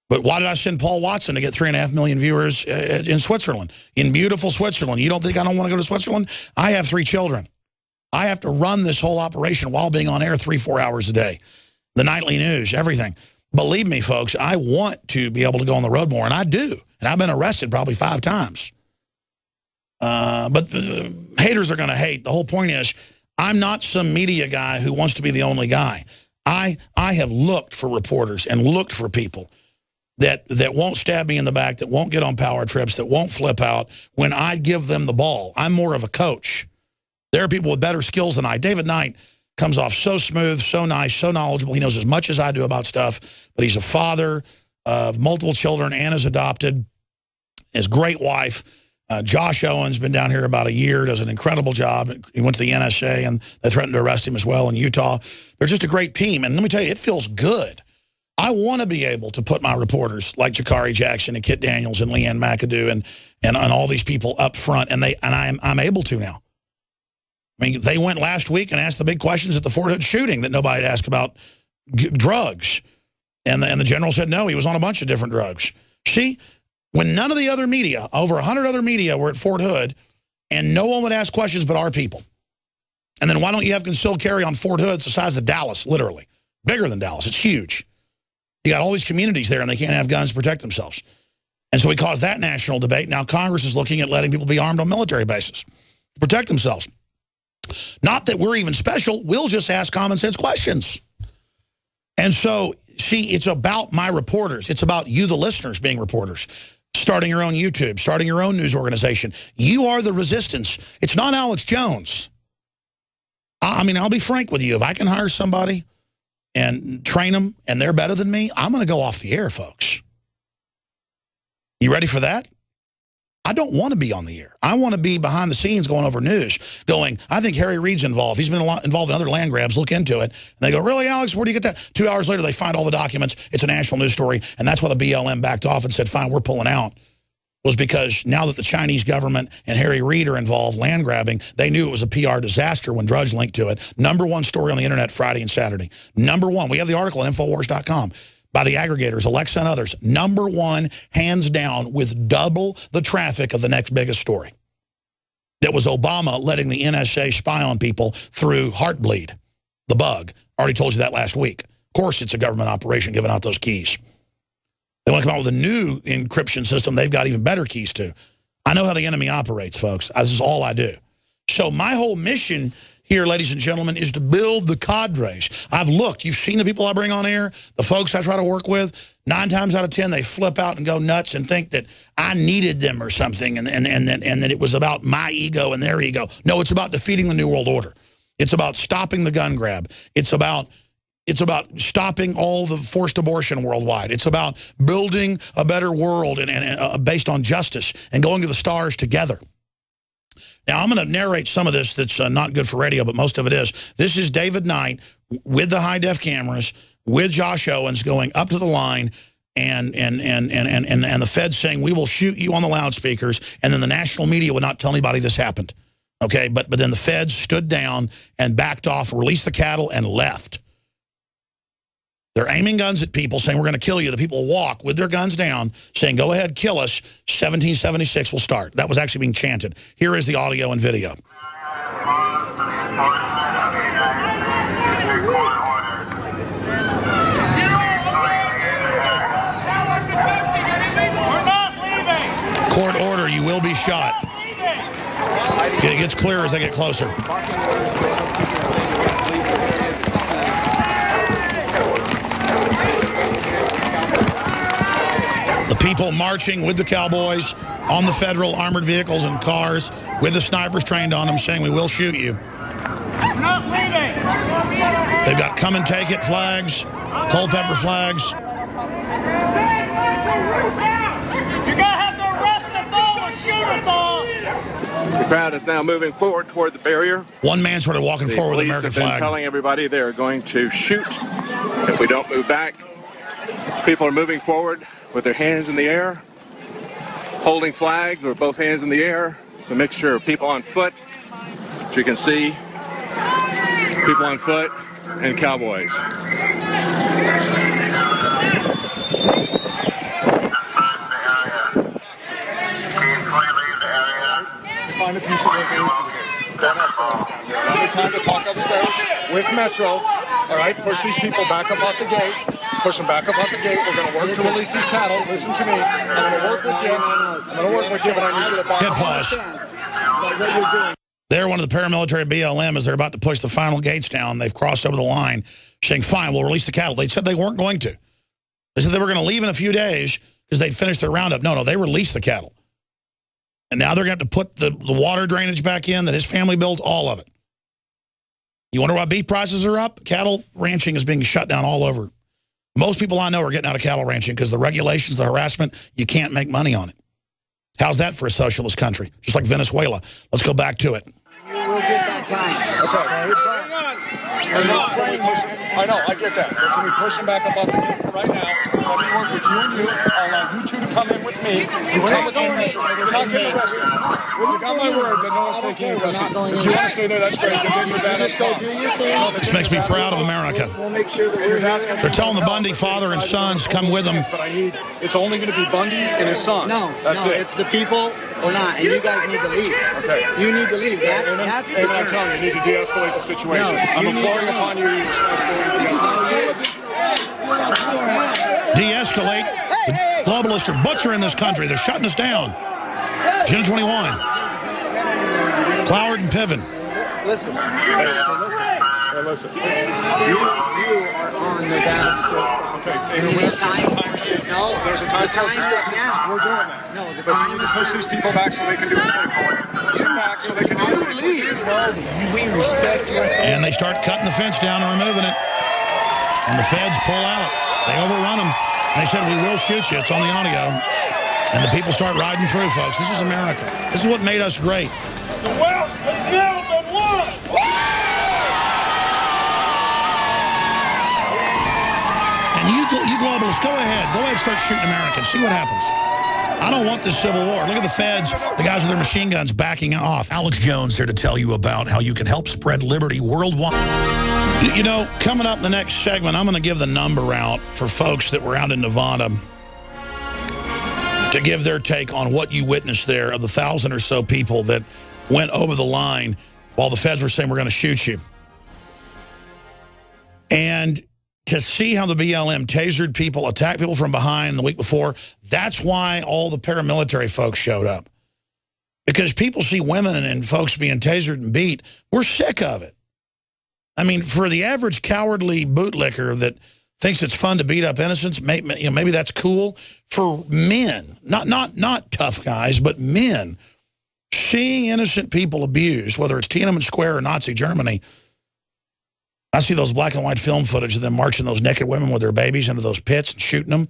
But why did I send Paul Watson to get 3.5 million viewers in Switzerland, in beautiful Switzerland? You don't think I don't want to go to Switzerland? I have 3 children. I have to run this whole operation while being on air 3-4 hours a day. The nightly news, everything. Believe me, folks, I want to be able to go on the road more, and I do. And I've been arrested probably 5 times. But haters are going to hate. The whole point is, I'm not some media guy who wants to be the only guy. I have looked for reporters and looked for people that won't stab me in the back, that won't get on power trips, that won't flip out when I give them the ball. I'm more of a coach. There are people with better skills than I. David Knight comes off so smooth, so nice, so knowledgeable. He knows as much as I do about stuff, but he's a father of multiple children and is adopted. His great wife, Josh Owens, been down here about a year, does an incredible job. He went to the NSA, and they threatened to arrest him as well in Utah. They're just a great team, and let me tell you, it feels good. I want to be able to put my reporters like Jakari Jackson and Kit Daniels and Leanne McAdoo and all these people up front, and I'm able to now. I mean, they went last week and asked the big questions at the Fort Hood shooting that nobody had asked about drugs, and the general said no, he was on a bunch of different drugs. See, when none of the other media, over 100 other media, were at Fort Hood, and no one would ask questions but our people. And then why don't you have concealed carry on Fort Hood? It's the size of Dallas, literally. Bigger than Dallas. It's huge. You got all these communities there, and they can't have guns to protect themselves. And so we caused that national debate. Now Congress is looking at letting people be armed on military bases to protect themselves. Not that we're even special. We'll just ask common sense questions. And so, see, it's about my reporters. It's about you, the listeners, being reporters. Starting your own YouTube, starting your own news organization. You are the resistance. It's not Alex Jones. I mean, I'll be frank with you. If I can hire somebody and train them, and they're better than me, I'm going to go off the air, folks. You ready for that? I don't want to be on the air. I want to be behind the scenes going over news, going, I think Harry Reid's involved. He's been involved in other land grabs. Look into it. And they go, really, Alex, where do you get that? 2 hours later, they find all the documents. It's a national news story. And that's why the BLM backed off and said, fine, we're pulling out. Was because now that the Chinese government and Harry Reid are involved land grabbing, they knew it was a PR disaster when Drudge linked to it. #1 story on the internet Friday and Saturday. #1. We have the article at Infowars.com by the aggregators, Alexa and others. #1, hands down, with double the traffic of the next biggest story. That was Obama letting the NSA spy on people through Heartbleed, the bug. Already told you that last week. Of course it's a government operation giving out those keys. They want to come out with a new encryption system they've got even better keys to. I know how the enemy operates, folks. This is all I do. So my whole mission here, ladies and gentlemen, is to build the cadres. I've looked. You've seen the people I bring on air, the folks I try to work with. 9 times out of 10, they flip out and go nuts and think that I needed them or something and that it was about my ego and their ego. No, it's about defeating the New World Order. It's about stopping the gun grab. It's about stopping all the forced abortion worldwide. It's about building a better world and based on justice and going to the stars together. Now, I'm going to narrate some of this that's not good for radio, but most of it is. This is David Knight with the high-def cameras, with Josh Owens going up to the line, and the Fed saying, we will shoot you on the loudspeakers, and then the national media would not tell anybody this happened. Okay, but then the Feds stood down and backed off, released the cattle, and left. They're aiming guns at people, saying, we're going to kill you. The people walk with their guns down, saying, go ahead, kill us. 1776 will start. That was actually being chanted. Here is the audio and video. Court order, you will be shot. It gets clearer as they get closer. The people marching with the cowboys on the federal armored vehicles and cars with the snipers trained on them saying, we will shoot you. We're not leaving. They've got come and take it flags, Culpeper flags. You're going to have to arrest us all or shoot us all. The crowd is now moving forward toward the barrier. One man started walking forward with an American flag. flag. Telling everybody they're going to shoot if we don't move back. People are moving forward with their hands in the air, holding flags with both hands in the air. It's a mixture of people on foot, as you can see, people on foot, and cowboys. Find a piece of resolution. Every time to talk upstairs with Metro. All right, push these people back up off the gate. Push them back up off the gate. We're going to work to release these cattle. Listen to me. I'm going to work with you. I'm going to work with you, but I need you to back Hit pause. what you're doing. They're one of the paramilitary BLM as they're about to push the final gates down. They've crossed over the line, saying, fine, we'll release the cattle. They said they weren't going to. They said they were going to leave in a few days because they'd finished their roundup. No, they released the cattle. And now they're going to have to put the water drainage back in that his family built, all of it. You wonder why beef prices are up? Cattle ranching is being shut down all over. Most people I know are getting out of cattle ranching because the regulations, the harassment, you can't make money on it. How's that for a socialist country? Just like Venezuela. Let's go back to it. We'll get that time. I know, I get that. But can we push him back up off the gate for right now? Let me work with you and you. I'll allow you two to come in with me. We're not getting arrested. You got my word that no one's taking you custody. If you want to stay there, that's great. Then you're bad. Just go do your thing. This makes me proud of America. We'll make sure that we're here. They're telling the Bundy father and sons come with them. But it's only going to be Bundy and his son. No, it's the people or not, and you guys need to leave. Okay. You need to leave. That's the term. I'm telling you, you need to de-escalate the situation. I'm imploring upon you responsibility to de-escalate. The globalists are butchering this country. They're shutting us down. Agenda 21. Cloward and Piven. Listen. Listen. You are on the battleship. Okay. There's time. No, there's a time. The time is now. We're doing that. No, the but time you need is to push these people back so they can do a safe Push them back so they can do a safe We respect you. And they start cutting the fence down and removing it. And the feds pull out. They overrun them. They said, we will shoot you. It's on the audio. And the people start riding through, folks. This is America. This is what made us great. The wealth has now been won. And you globalists, go ahead, start shooting Americans. See what happens. I don't want this civil war. Look at the feds, the guys with their machine guns backing off. Alex Jones here to tell you about how you can help spread liberty worldwide. You know, coming up in the next segment, I'm going to give the number out for folks that were out in Nevada to give their take on what you witnessed there of the 1,000 or so people that went over the line while the feds were saying we're going to shoot you. And to see how the BLM tasered people, attacked people from behind the week before, that's why all the paramilitary folks showed up. Because people see women and folks being tasered and beat. We're sick of it. I mean, for the average cowardly bootlicker that thinks it's fun to beat up innocents, maybe that's cool. For men, not tough guys, but men, seeing innocent people abused, whether it's Tiananmen Square or Nazi Germany, I see those black and white film footage of them marching those naked women with their babies into those pits and shooting them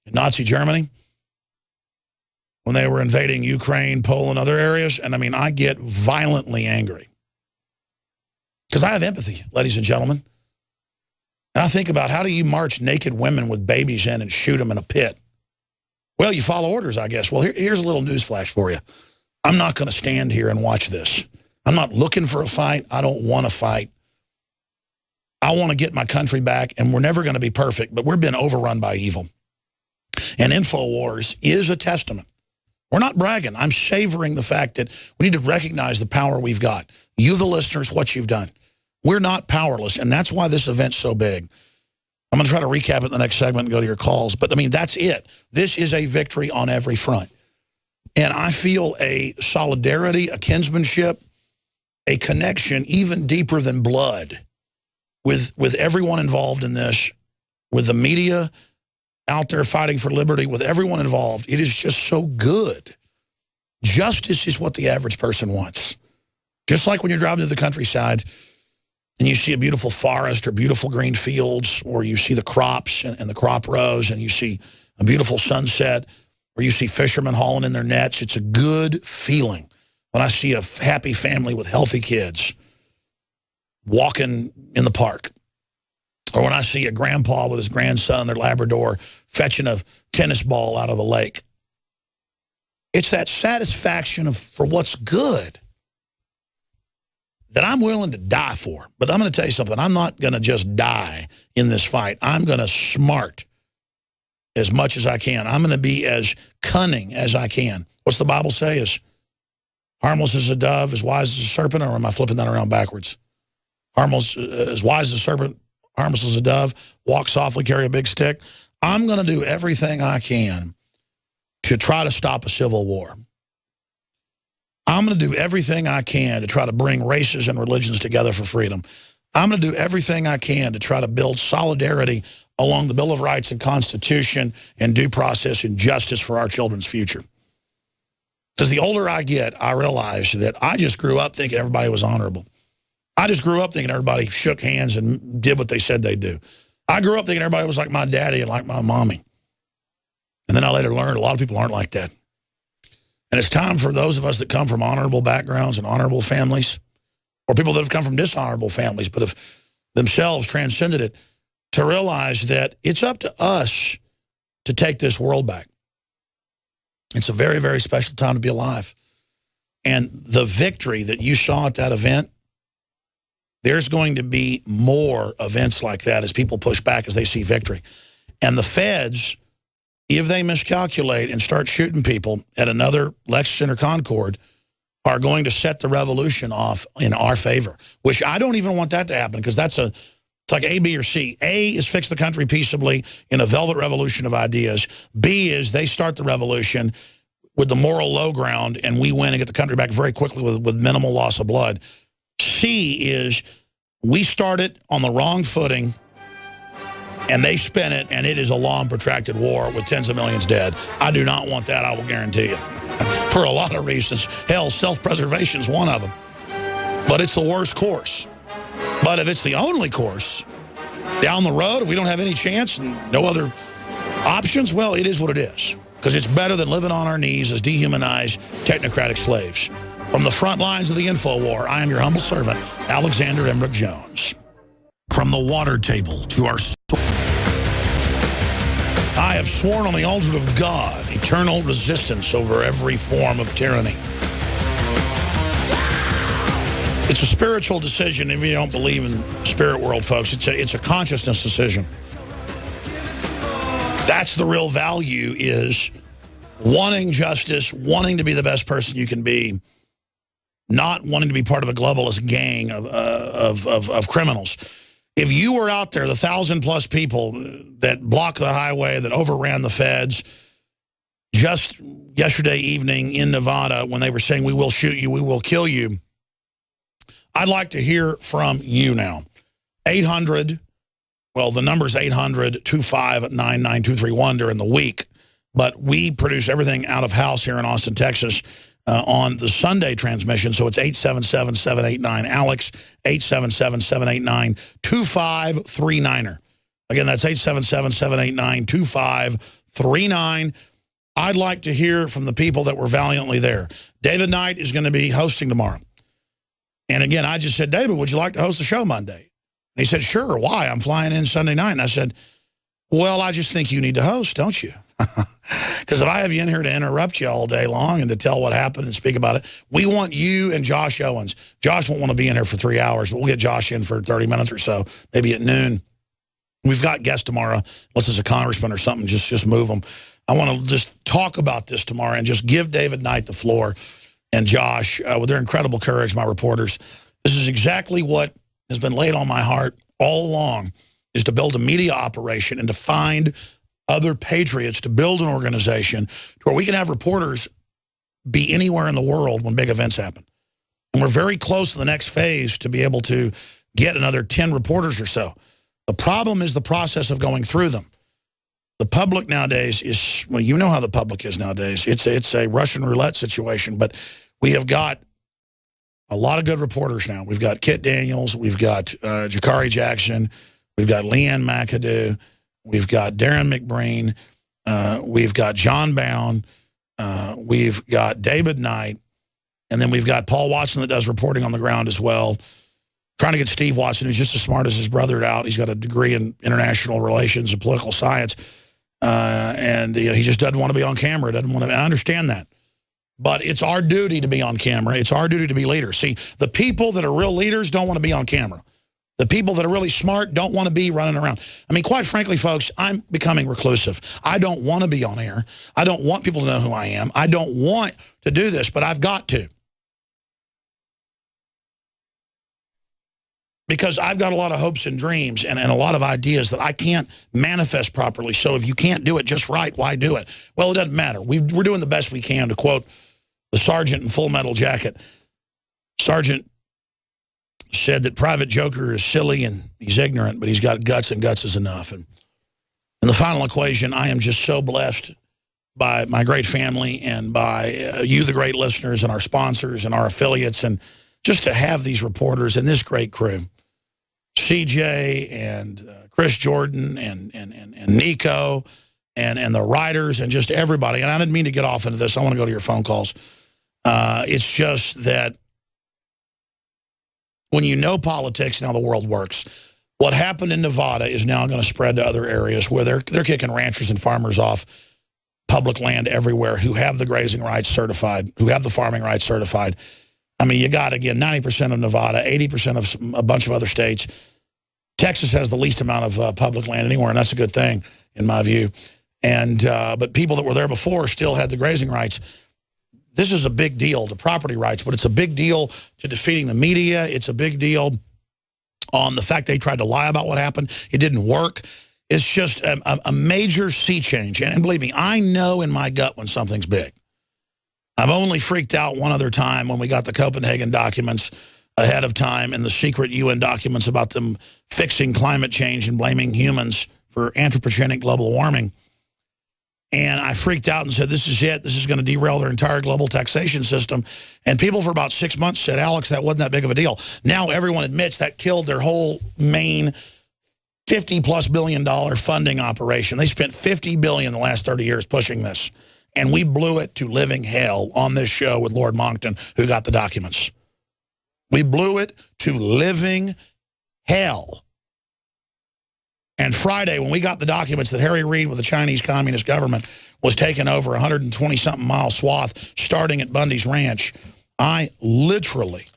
in Nazi Germany when they were invading Ukraine, Poland, other areas. And I mean, I get violently angry because I have empathy, ladies and gentlemen. And I think about, how do you march naked women with babies in and shoot them in a pit? Well, you follow orders, I guess. Well, here's a little news flash for you. I'm not going to stand here and watch this. I'm not looking for a fight. I don't want to fight. I want to get my country back, and we're never going to be perfect, but we've been overrun by evil. And Infowars is a testament. We're not bragging. I'm savoring the fact that we need to recognize the power we've got. You, the listeners, what you've done. We're not powerless, and that's why this event's so big. I'm going to try to recap it in the next segment and go to your calls, but, I mean, that's it. This is a victory on every front. And I feel a solidarity, a kinsmanship, a connection even deeper than blood with everyone involved in this, with the media out there fighting for liberty, with everyone involved. It is just so good. Justice is what the average person wants. Just like when you're driving to the countryside and you see a beautiful forest or beautiful green fields, or you see the crops and the crop rows, and you see a beautiful sunset, or you see fishermen hauling in their nets. It's a good feeling when I see a happy family with healthy kids walking in the park. Or when I see a grandpa with his grandson and their Labrador fetching a tennis ball out of a lake. It's that satisfaction for what's good that I'm willing to die for. But I'm going to tell you something. I'm not going to just die in this fight. I'm going to smart as much as I can. I'm going to be as cunning as I can. What's the Bible say? Is harmless as a dove, as wise as a serpent, or am I flipping that around backwards? Harmless, as wise as a serpent, harmless as a dove, walk softly, carry a big stick. I'm going to do everything I can to try to stop a civil war. I'm going to do everything I can to try to bring races and religions together for freedom. I'm going to do everything I can to try to build solidarity along the Bill of Rights and Constitution and due process and justice for our children's future. Because the older I get, I realize that I just grew up thinking everybody was honorable. I just grew up thinking everybody shook hands and did what they said they'd do. I grew up thinking everybody was like my daddy and like my mommy. And then I later learned a lot of people aren't like that. And it's time for those of us that come from honorable backgrounds and honorable families, or people that have come from dishonorable families but have themselves transcended it, to realize that it's up to us to take this world back. It's a very, very special time to be alive. And the victory that you saw at that event, there's going to be more events like that as people push back as they see victory. And the feds, if they miscalculate and start shooting people at another Lexington or Concord, are going to set the revolution off in our favor, which I don't even want that to happen, because it's like A, B, or C. A is fix the country peaceably in a velvet revolution of ideas. B is they start the revolution with the moral low ground and we win and get the country back very quickly with minimal loss of blood. C is we start it on the wrong footing and they spin it, and it is a long, protracted war with tens of millions dead. I do not want that, I will guarantee you. For a lot of reasons. Hell, self-preservation is one of them. But it's the worst course. But if it's the only course, down the road, if we don't have any chance and no other options, well, it is what it is. Because it's better than living on our knees as dehumanized technocratic slaves. From the front lines of the Infowars, I am your humble servant, Alexander Emmerich Jones. From the water table to our... I have sworn on the altar of God eternal resistance over every form of tyranny. It's a spiritual decision. If you don't believe in spirit world, folks, it's a consciousness decision. That's the real value, is wanting justice, wanting to be the best person you can be, not wanting to be part of a globalist gang of criminals. If you were out there, the 1,000+ people that blocked the highway, that overran the feds, just yesterday evening in Nevada when they were saying, we will shoot you, we will kill you, I'd like to hear from you now. 800, well, the number's 800-259-9231 during the week, but we produce everything out of house here in Austin, Texas, on the Sunday transmission, so it's 877-789-ALEX, 877-789-2539. Again, that's 877-789-2539. I'd like to hear from the people that were valiantly there. David Knight is going to be hosting tomorrow. And again, I just said, David, would you like to host the show Monday? And he said, sure, why? I'm flying in Sunday night. And I said, well, I just think you need to host, don't you? Because if I have you in here to interrupt you all day long and to tell what happened and speak about it, we want you and Josh Owens. Josh won't want to be in here for 3 hours, but we'll get Josh in for 30 minutes or so, maybe at noon. We've got guests tomorrow, unless it's a congressman or something, just move them. I want to just talk about this tomorrow and just give David Knight the floor and Josh, with their incredible courage, my reporters. This is exactly what has been laid on my heart all along, is to build a media operation and to find other patriots, to build an organization where we can have reporters be anywhere in the world when big events happen. And we're very close to the next phase to be able to get another 10 reporters or so. The problem is the process of going through them. The public nowadays is, well, you know how the public is nowadays. It's a Russian roulette situation, but we have got a lot of good reporters now. We've got Kit Daniels, we've got Jakari Jackson, we've got Leanne McAdoo, we've got Darren McBreen, we've got John Bound, we've got David Knight, and then we've got Paul Watson that does reporting on the ground as well. Trying to get Steve Watson, who's just as smart as his brother, out. He's got a degree in international relations and political science, and he just doesn't want to be on camera. Doesn't want to. I understand that. But it's our duty to be on camera. It's our duty to be leaders. See, the people that are real leaders don't want to be on camera. The people that are really smart don't want to be running around. I mean, quite frankly, folks, I'm becoming reclusive. I don't want to be on air. I don't want people to know who I am. I don't want to do this, but I've got to. Because I've got a lot of hopes and dreams and a lot of ideas that I can't manifest properly. So if you can't do it just right, why do it? Well, it doesn't matter. We're doing the best we can, to quote the sergeant in Full Metal Jacket. Sergeant said that Private Joker is silly and he's ignorant, but he's got guts, and guts is enough. And in the final equation, I am just so blessed by my great family and by you, the great listeners, and our sponsors and our affiliates, and just to have these reporters and this great crew. CJ and Chris Jordan and Nico and the writers and just everybody. And I didn't mean to get off into this. I want to go to your phone calls. It's just that when you know politics and how the world works, what happened in Nevada is now going to spread to other areas where they're kicking ranchers and farmers off public land everywhere who have the grazing rights certified, who have the farming rights certified. I mean, you got, again, 90% of Nevada, 80% of a bunch of other states. Texas has the least amount of public land anywhere, and that's a good thing, in my view. And but people that were there before still had the grazing rights. This is a big deal to property rights, but it's a big deal to defeating the media. It's a big deal on the fact they tried to lie about what happened. It didn't work. It's just a major sea change. And believe me, I know in my gut when something's big. I've only freaked out one other time when we got the Copenhagen documents ahead of time and the secret UN documents about them fixing climate change and blaming humans for anthropogenic global warming. And I freaked out and said, this is it. This is going to derail their entire global taxation system. And people for about 6 months said, Alex, that wasn't that big of a deal. Now everyone admits that killed their whole main $50+ billion funding operation. They spent $50 billion in the last 30 years pushing this. And we blew it to living hell on this show with Lord Monckton, who got the documents. We blew it to living hell. And Friday, when we got the documents that Harry Reid with the Chinese Communist government was taking over 120-something mile swath starting at Bundy's ranch, I literally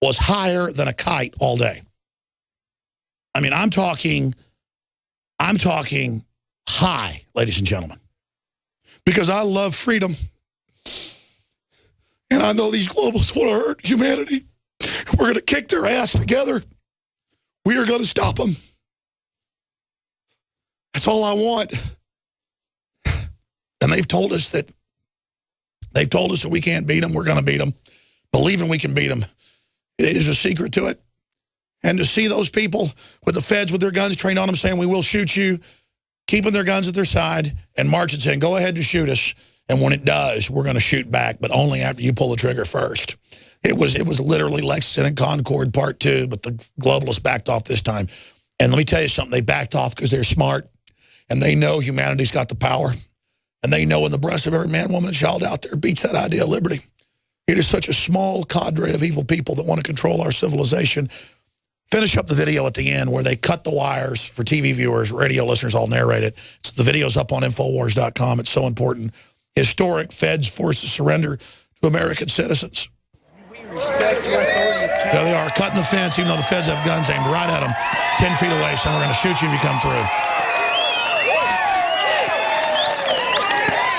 was higher than a kite all day. I mean, I'm talking high, ladies and gentlemen, because I love freedom. And I know these globalists want to hurt humanity. We're going to kick their ass together. We are going to stop them. That's all I want. And they've told us that we can't beat them. We're going to beat them. Believing we can beat them is a secret to it. And to see those people with the feds with their guns trained on them saying, we will shoot you, keeping their guns at their side and marching saying, go ahead and shoot us. And when it does, we're going to shoot back, but only after you pull the trigger first. It was literally Lexington and Concord Part 2, but the globalists backed off this time. And let me tell you something. They backed off because they're smart, and they know humanity's got the power. And they know in the breast of every man, woman, and child out there beats that idea of liberty. It is such a small cadre of evil people that want to control our civilization. Finish up the video at the end where they cut the wires for TV viewers, radio listeners, I'll narrate it. The video's up on Infowars.com. It's so important. Historic feds forced to surrender to American citizens. Respect your authorities. There they are, cutting the fence, even though the feds have guns aimed right at them, 10 feet away, saying we're going to shoot you if you come through.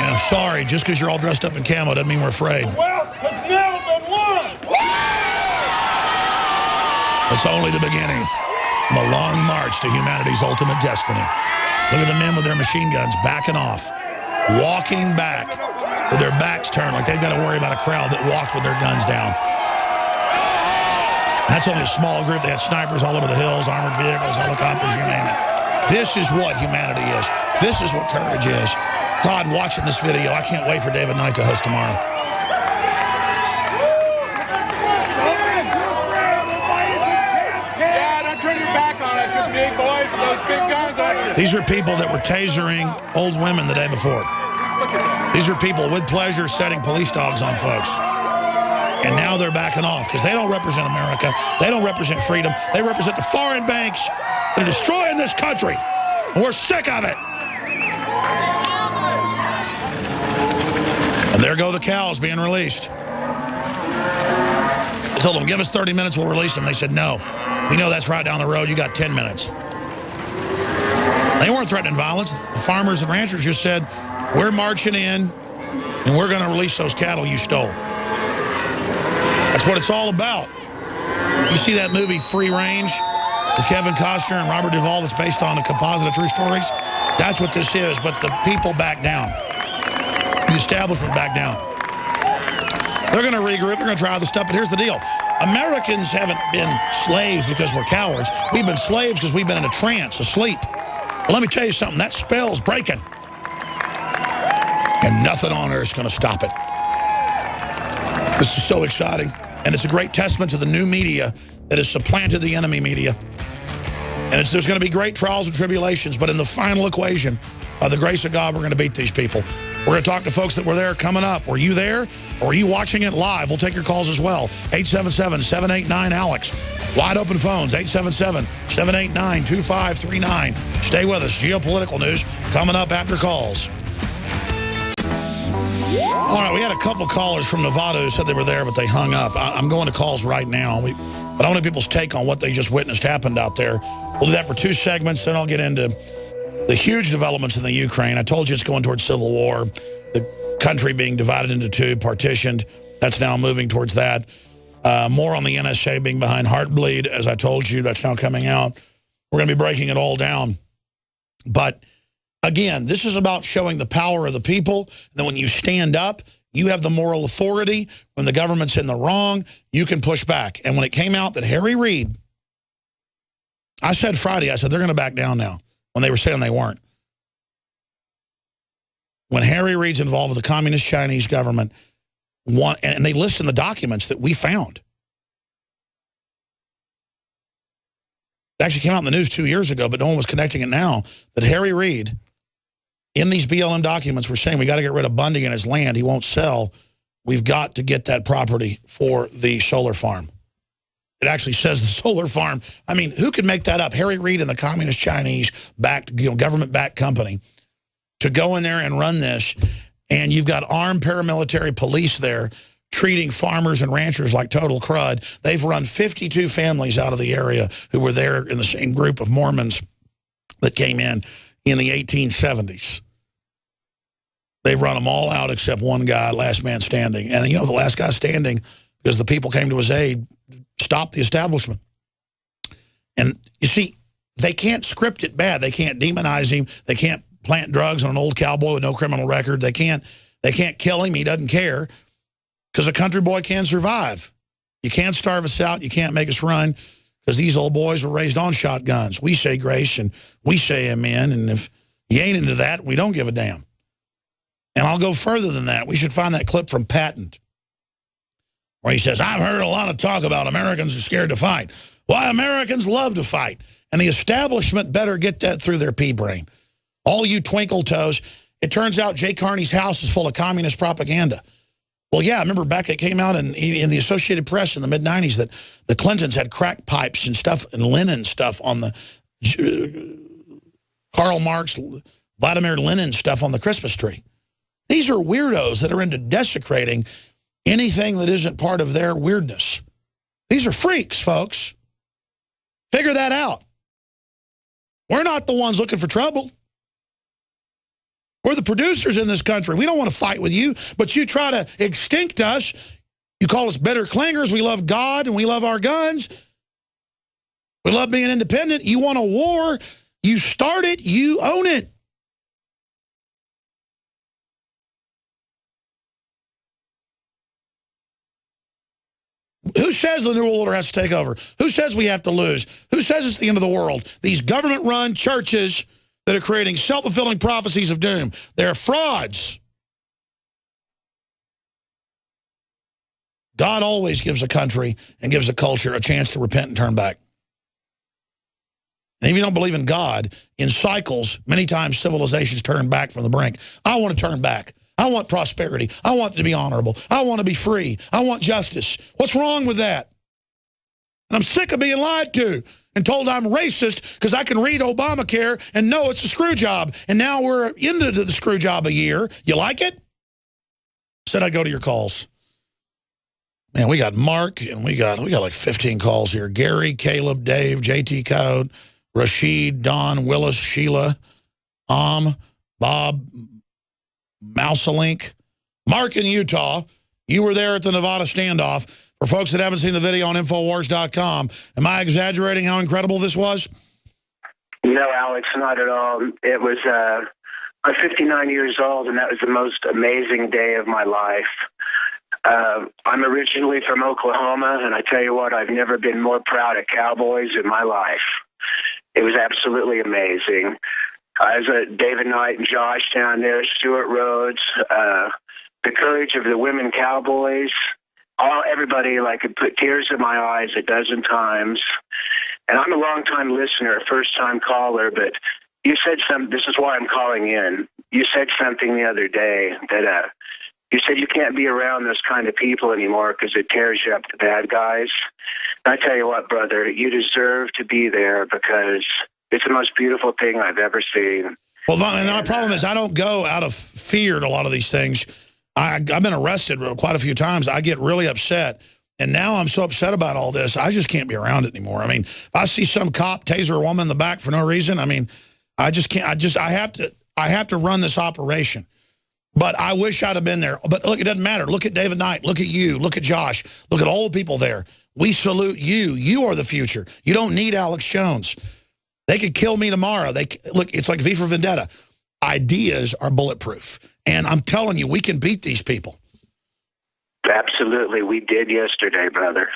And sorry, just because you're all dressed up in camo doesn't mean we're afraid. West has never been won. It's only the beginning of a long march to humanity's ultimate destiny. Look at the men with their machine guns backing off, walking back with their backs turned like they've got to worry about a crowd that walked with their guns down. And that's only a small group. They had snipers all over the hills, armored vehicles, helicopters, you name it. This is what humanity is. This is what courage is. God, watching this video, I can't wait for David Knight to host tomorrow. Big boys with those big guns, aren't you? These are people that were tasering old women the day before. These are people with pleasure setting police dogs on folks. And now they're backing off because they don't represent America. They don't represent freedom. They represent the foreign banks. They're destroying this country. And we're sick of it. And there go the cows being released. I told them, give us 30 minutes, we'll release them. They said, no. We know that's right down the road. You got 10 minutes. They weren't threatening violence. The farmers and ranchers just said, we're marching in, and we're going to release those cattle you stole. That's what it's all about. You see that movie, Free Range, with Kevin Costner and Robert Duvall that's based on a composite of true stories? That's what this is, but the people back down. the establishment back down. They're going to regroup. They're going to try this stuff. But here's the deal. Americans haven't been slaves because we're cowards. We've been slaves because we've been in a trance, asleep. But let me tell you something. That spell's breaking. And nothing on earth is going to stop it. This is so exciting. And it's a great testament to the new media that has supplanted the enemy media. And there's going to be great trials and tribulations, but in the final equation, by the grace of God, we're going to beat these people. We're going to talk to folks that were there coming up. Were you there, or are you watching it live? We'll take your calls as well. 877-789-ALEX. Wide open phones, 877-789-2539. Stay with us. Geopolitical news coming up after calls. All right, we had a couple callers from Nevada who said they were there, but they hung up. I'm going to calls right now. But I want people's take on what they just witnessed happened out there. We'll do that for 2 segments, then I'll get into the huge developments in the Ukraine. I told you it's going towards civil war. The country being divided into 2, partitioned. That's now moving towards that. More on the NSA being behind Heartbleed, as I told you. That's now coming out. We're going to be breaking it all down. But again, this is about showing the power of the people. And then when you stand up, you have the moral authority. When the government's in the wrong, you can push back. And when it came out that Harry Reid, I said Friday, I said they're going to back down now, when they were saying they weren't. When Harry Reid's involved with the communist Chinese government, and they list in the documents that we found. It actually came out in the news 2 years ago, but no one was connecting it now, that Harry Reid, in these BLM documents, were saying we got to get rid of Bundy and his land. He won't sell. We've got to get that property for the solar farm. It actually says the solar farm. I mean, who could make that up? Harry Reid and the communist Chinese-backed, government-backed company to go in there and run this, and you've got armed paramilitary police there treating farmers and ranchers like total crud. They've run 52 families out of the area who were there in the same group of Mormons that came in the 1870s. They've run them all out except one guy, last man standing. And, the last guy standing, because the people came to his aid, stopped the establishment. And, you see, they can't script it bad. They can't demonize him. They can't plant drugs on an old cowboy with no criminal record. They can't kill him. He doesn't care, because a country boy can survive. You can't starve us out. You can't make us run, because these old boys were raised on shotguns. We say grace and we say amen, and if you ain't into that, we don't give a damn. And I'll go further than that. We should find that clip from Patton, where he says, I've heard a lot of talk about Americans are scared to fight. Why, Americans love to fight. And the establishment better get that through their pea brain. All you twinkle toes, it turns out Jay Carney's house is full of communist propaganda. Well, yeah, I remember back it came out in the Associated Press in the mid-'90s that the Clintons had crack pipes and stuff and Lenin stuff on the Karl Marx, Vladimir Lenin stuff on the Christmas tree. These are weirdos that are into desecrating anything that isn't part of their weirdness. These are freaks, folks. Figure that out. We're not the ones looking for trouble. We're the producers in this country. We don't want to fight with you, but you try to extinct us. You call us bitter clingers. We love God and we love our guns. We love being independent. You want a war. You start it. You own it. Who says the New World Order has to take over? Who says we have to lose? Who says it's the end of the world? These government-run churches that are creating self-fulfilling prophecies of doom. They're frauds. God always gives a country and gives a culture a chance to repent and turn back. And if you don't believe in God, in cycles, many times civilizations turn back from the brink. I want to turn back. I want prosperity. I want to be honorable. I want to be free. I want justice. What's wrong with that? And I'm sick of being lied to and told I'm racist because I can read Obamacare and know it's a screw job. And now we're into the screw job a year. You like it? Said I'd go to your calls. Man, we got Mark, and we got like 15 calls here. Gary, Caleb, Dave, JT Code, Rashid, Don, Willis, Sheila, Bob, Mouselink. Mark in Utah, you were there at the Nevada standoff. For folks that haven't seen the video on Infowars.com, am I exaggerating how incredible this was? No, Alex, not at all. It was I'm 59 years old, and that was the most amazing day of my life. I'm originally from Oklahoma, and I tell you what, I've never been more proud of cowboys in my life. It was absolutely amazing. I was at David Knight and Josh down there, Stuart Rhodes, the courage of the women cowboys. Everybody, like, could put tears in my eyes a dozen times. And I'm a long-time listener, a first-time caller, but you said this is why I'm calling in. You said something the other day that you said you can't be around those kind of people anymore because it tears you up, the bad guys. And I tell you what, brother, you deserve to be there because it's the most beautiful thing I've ever seen. Well, my problem is I don't go out of fear to a lot of these things. I've been arrested quite a few times. I get really upset. And now I'm so upset about all this, I just can't be around it anymore. I mean, if I see some cop taser a woman in the back for no reason, I mean, I just can't. I have to run this operation. But I wish I'd have been there. But look, it doesn't matter. Look at David Knight. Look at you. Look at Josh. Look at all the people there. We salute you. You are the future. You don't need Alex Jones. They could kill me tomorrow. Look, it's like V for Vendetta. Ideas are bulletproof. And I'm telling you, we can beat these people. Absolutely. We did yesterday, brother.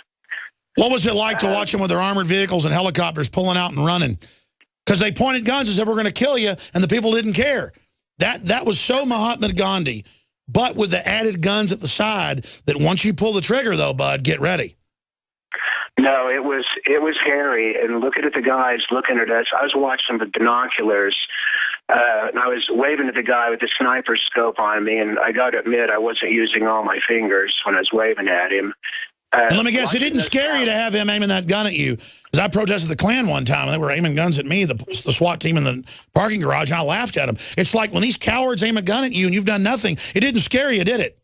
What was it like to watch them with their armored vehicles and helicopters pulling out and running? Because they pointed guns and said, we're going to kill you, and the people didn't care. That was so Mahatma Gandhi, but with the added guns at the side that once you pull the trigger, though, bud, get ready. No, it was hairy, and looking at the guys looking at us, I was watching with binoculars, and I was waving at the guy with the sniper scope on me, and I got to admit I wasn't using all my fingers when I was waving at him. And let me guess, it didn't scare you to have him aiming that gun at you. Because I protested the Klan one time, and they were aiming guns at me, the SWAT team in the parking garage, and I laughed at them. It's like when these cowards aim a gun at you and you've done nothing, it didn't scare you, did it?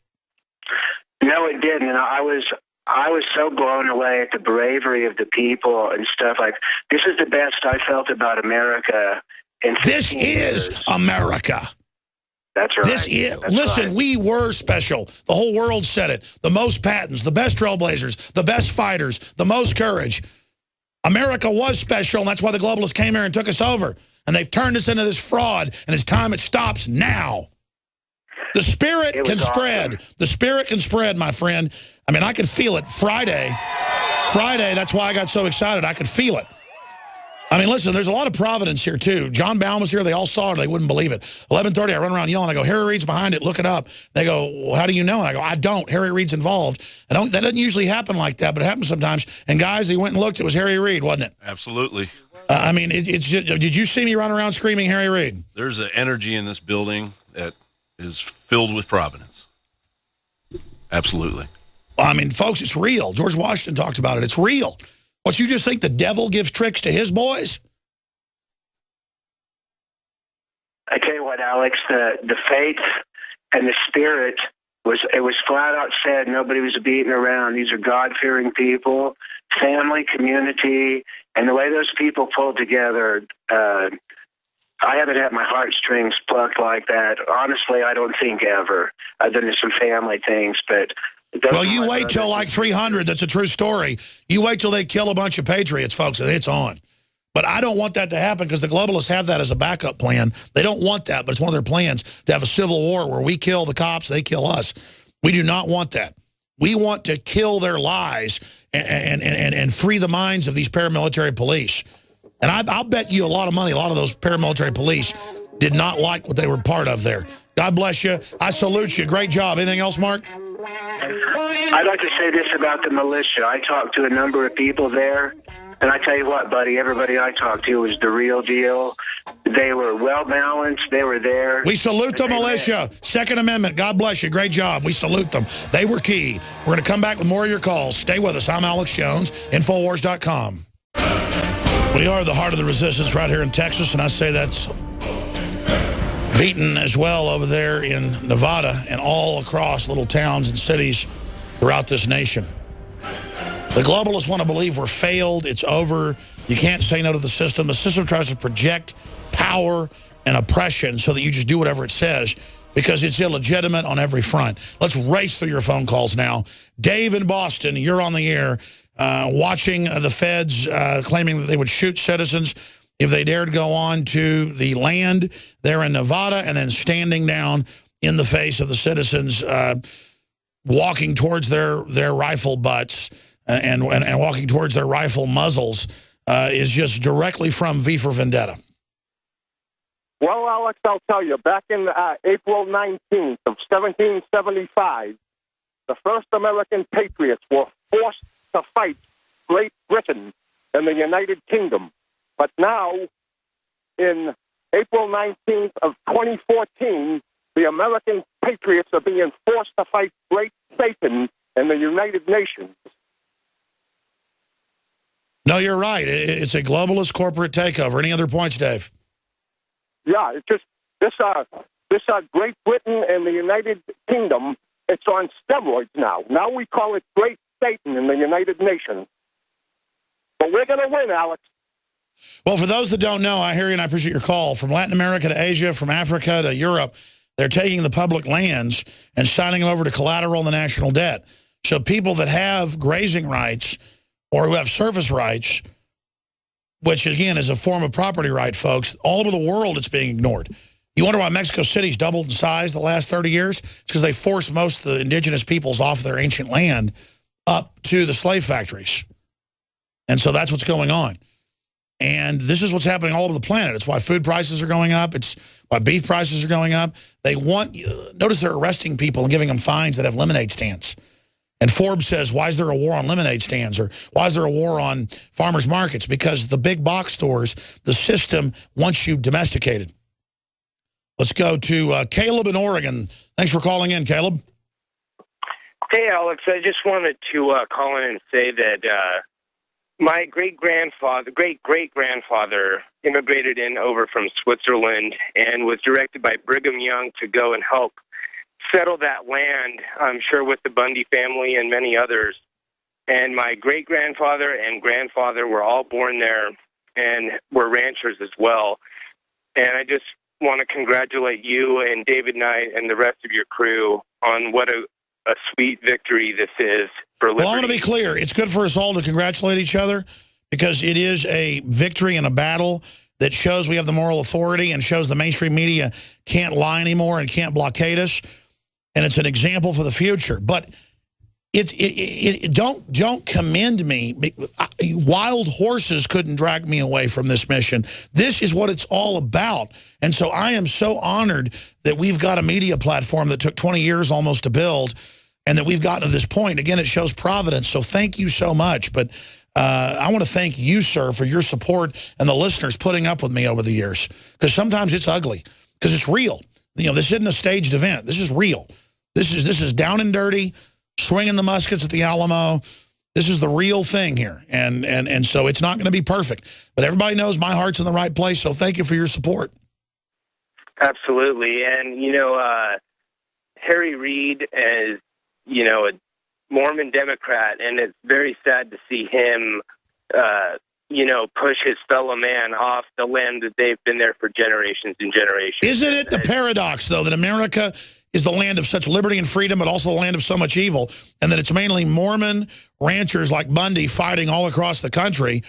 No, it didn't. And I was so blown away at the bravery of the people and stuff. Like, this is the best I felt about America in 15 This years. is America. That's right. Listen, right. We were special. The whole world said it. The most patents, the best trailblazers, the best fighters, the most courage. America was special, and that's why the globalists came here and took us over. And they've turned us into this fraud, and it's time it stops now. The spirit can spread. Awesome. The spirit can spread, my friend. I mean, I could feel it Friday, that's why I got so excited. I could feel it. I mean, listen, there's a lot of providence here, too. John Baum was here. They all saw it. They wouldn't believe it. 11:30, I run around yelling. I go, Harry Reid's behind it. Look it up. They go, well, how do you know? And I go, I don't. Harry Reid's involved. That doesn't usually happen like that, but it happens sometimes. And, guys, he went and looked. It was Harry Reid, wasn't it? Absolutely. I mean, it's just, did you see me run around screaming Harry Reid? There's an energy in this building that is filled with providence. Absolutely. I mean, folks, it's real. George Washington talked about it. It's real. What, you just think the devil gives tricks to his boys? I tell you what, Alex, the faith and the spirit was flat out said. Nobody was beating around. These are God-fearing people, family, community, and the way those people pulled together, I haven't had my heartstrings plucked like that. Honestly, I don't think ever, other than some family things, but... Well, you wait till like 300. That's a true story. You wait till they kill a bunch of patriots, folks, and it's on. But I don't want that to happen because the globalists have that as a backup plan. They don't want that, but it's one of their plans to have a civil war where we kill the cops, they kill us. We do not want that. We want to kill their lies and free the minds of these paramilitary police. And I'll bet you a lot of money, a lot of those paramilitary police did not like what they were part of there. God bless you. I salute you. Great job. Anything else, Mark? I'd like to say this about the militia. I talked to a number of people there, and I tell you what, buddy, everybody I talked to was the real deal. They were well-balanced. They were there. We salute the militia. Second Amendment. God bless you. Great job. We salute them. They were key. We're going to come back with more of your calls. Stay with us. I'm Alex Jones, Infowars.com. We are the heart of the resistance right here in Texas, and I say that's beaten as well over there in Nevada and all across little towns and cities throughout this nation. The globalists want to believe we're failed. It's over. You can't say no to the system. The system tries to project power and oppression so that you just do whatever it says because it's illegitimate on every front. Let's race through your phone calls now. Dave in Boston, you're on the air watching the feds claiming that they would shoot citizens if they dare to go on to the land there in Nevada and then standing down in the face of the citizens walking towards their rifle butts and walking towards their rifle muzzles is just directly from V for Vendetta. Well, Alex, I'll tell you, back in April 19th of 1775, the first American patriots were forced to fight Great Britain and the United Kingdom. But now, in April 19th of 2014, the American patriots are being forced to fight Great Satan and the United Nations. No, you're right. It's a globalist corporate takeover. Any other points, Dave? Yeah, it's just this Great Britain and the United Kingdom, it's on steroids now. Now we call it Great Satan in the United Nations. But we're going to win, Alex. Well, for those that don't know, I hear you and I appreciate your call. From Latin America to Asia, from Africa to Europe, they're taking the public lands and signing them over to collateral in the national debt. So people that have grazing rights or who have surface rights, which, again, is a form of property right, folks, all over the world it's being ignored. You wonder why Mexico City's doubled in size the last 30 years? It's because they forced most of the indigenous peoples off their ancient land up to the slave factories. And so that's what's going on. And this is what's happening all over the planet. It's why food prices are going up. It's why beef prices are going up. They want, notice they're arresting people and giving them fines that have lemonade stands. And Forbes says, why is there a war on lemonade stands? Or why is there a war on farmers markets? Because the big box stores, the system wants you domesticated. Let's go to Caleb in Oregon. Thanks for calling in, Caleb. Hey, Alex. I just wanted to call in and say that my great-great-grandfather immigrated in over from Switzerland and was directed by Brigham Young to go and help settle that land, I'm sure, with the Bundy family and many others. And my great-grandfather and grandfather were all born there and were ranchers as well. And I just want to congratulate you and David Knight and the rest of your crew on what a sweet victory this is for liberty. Well, I want to be clear. It's good for us all to congratulate each other because it is a victory and a battle that shows we have the moral authority and shows the mainstream media can't lie anymore and can't blockade us. And it's an example for the future. But don't commend me. Wild horses couldn't drag me away from this mission. This is what it's all about. And so I am so honored that we've got a media platform that took 20 years almost to build and that we've gotten to this point. Again, it shows providence. So thank you so much. But I want to thank you, sir, for your support and the listeners putting up with me over the years. Because sometimes it's ugly. Because it's real. You know, this isn't a staged event. This is real. This is down and dirty, swinging the muskets at the Alamo. This is the real thing here. And so it's not going to be perfect. But everybody knows my heart's in the right place, so thank you for your support. Absolutely. And, you know, Harry Reid is, you know, a Mormon Democrat, and it's very sad to see him, you know, push his fellow man off the land that they've been there for generations and generations. Isn't it the paradox, though, that America is the land of such liberty and freedom, but also the land of so much evil, and that it's mainly Mormon ranchers like Bundy fighting all across the country,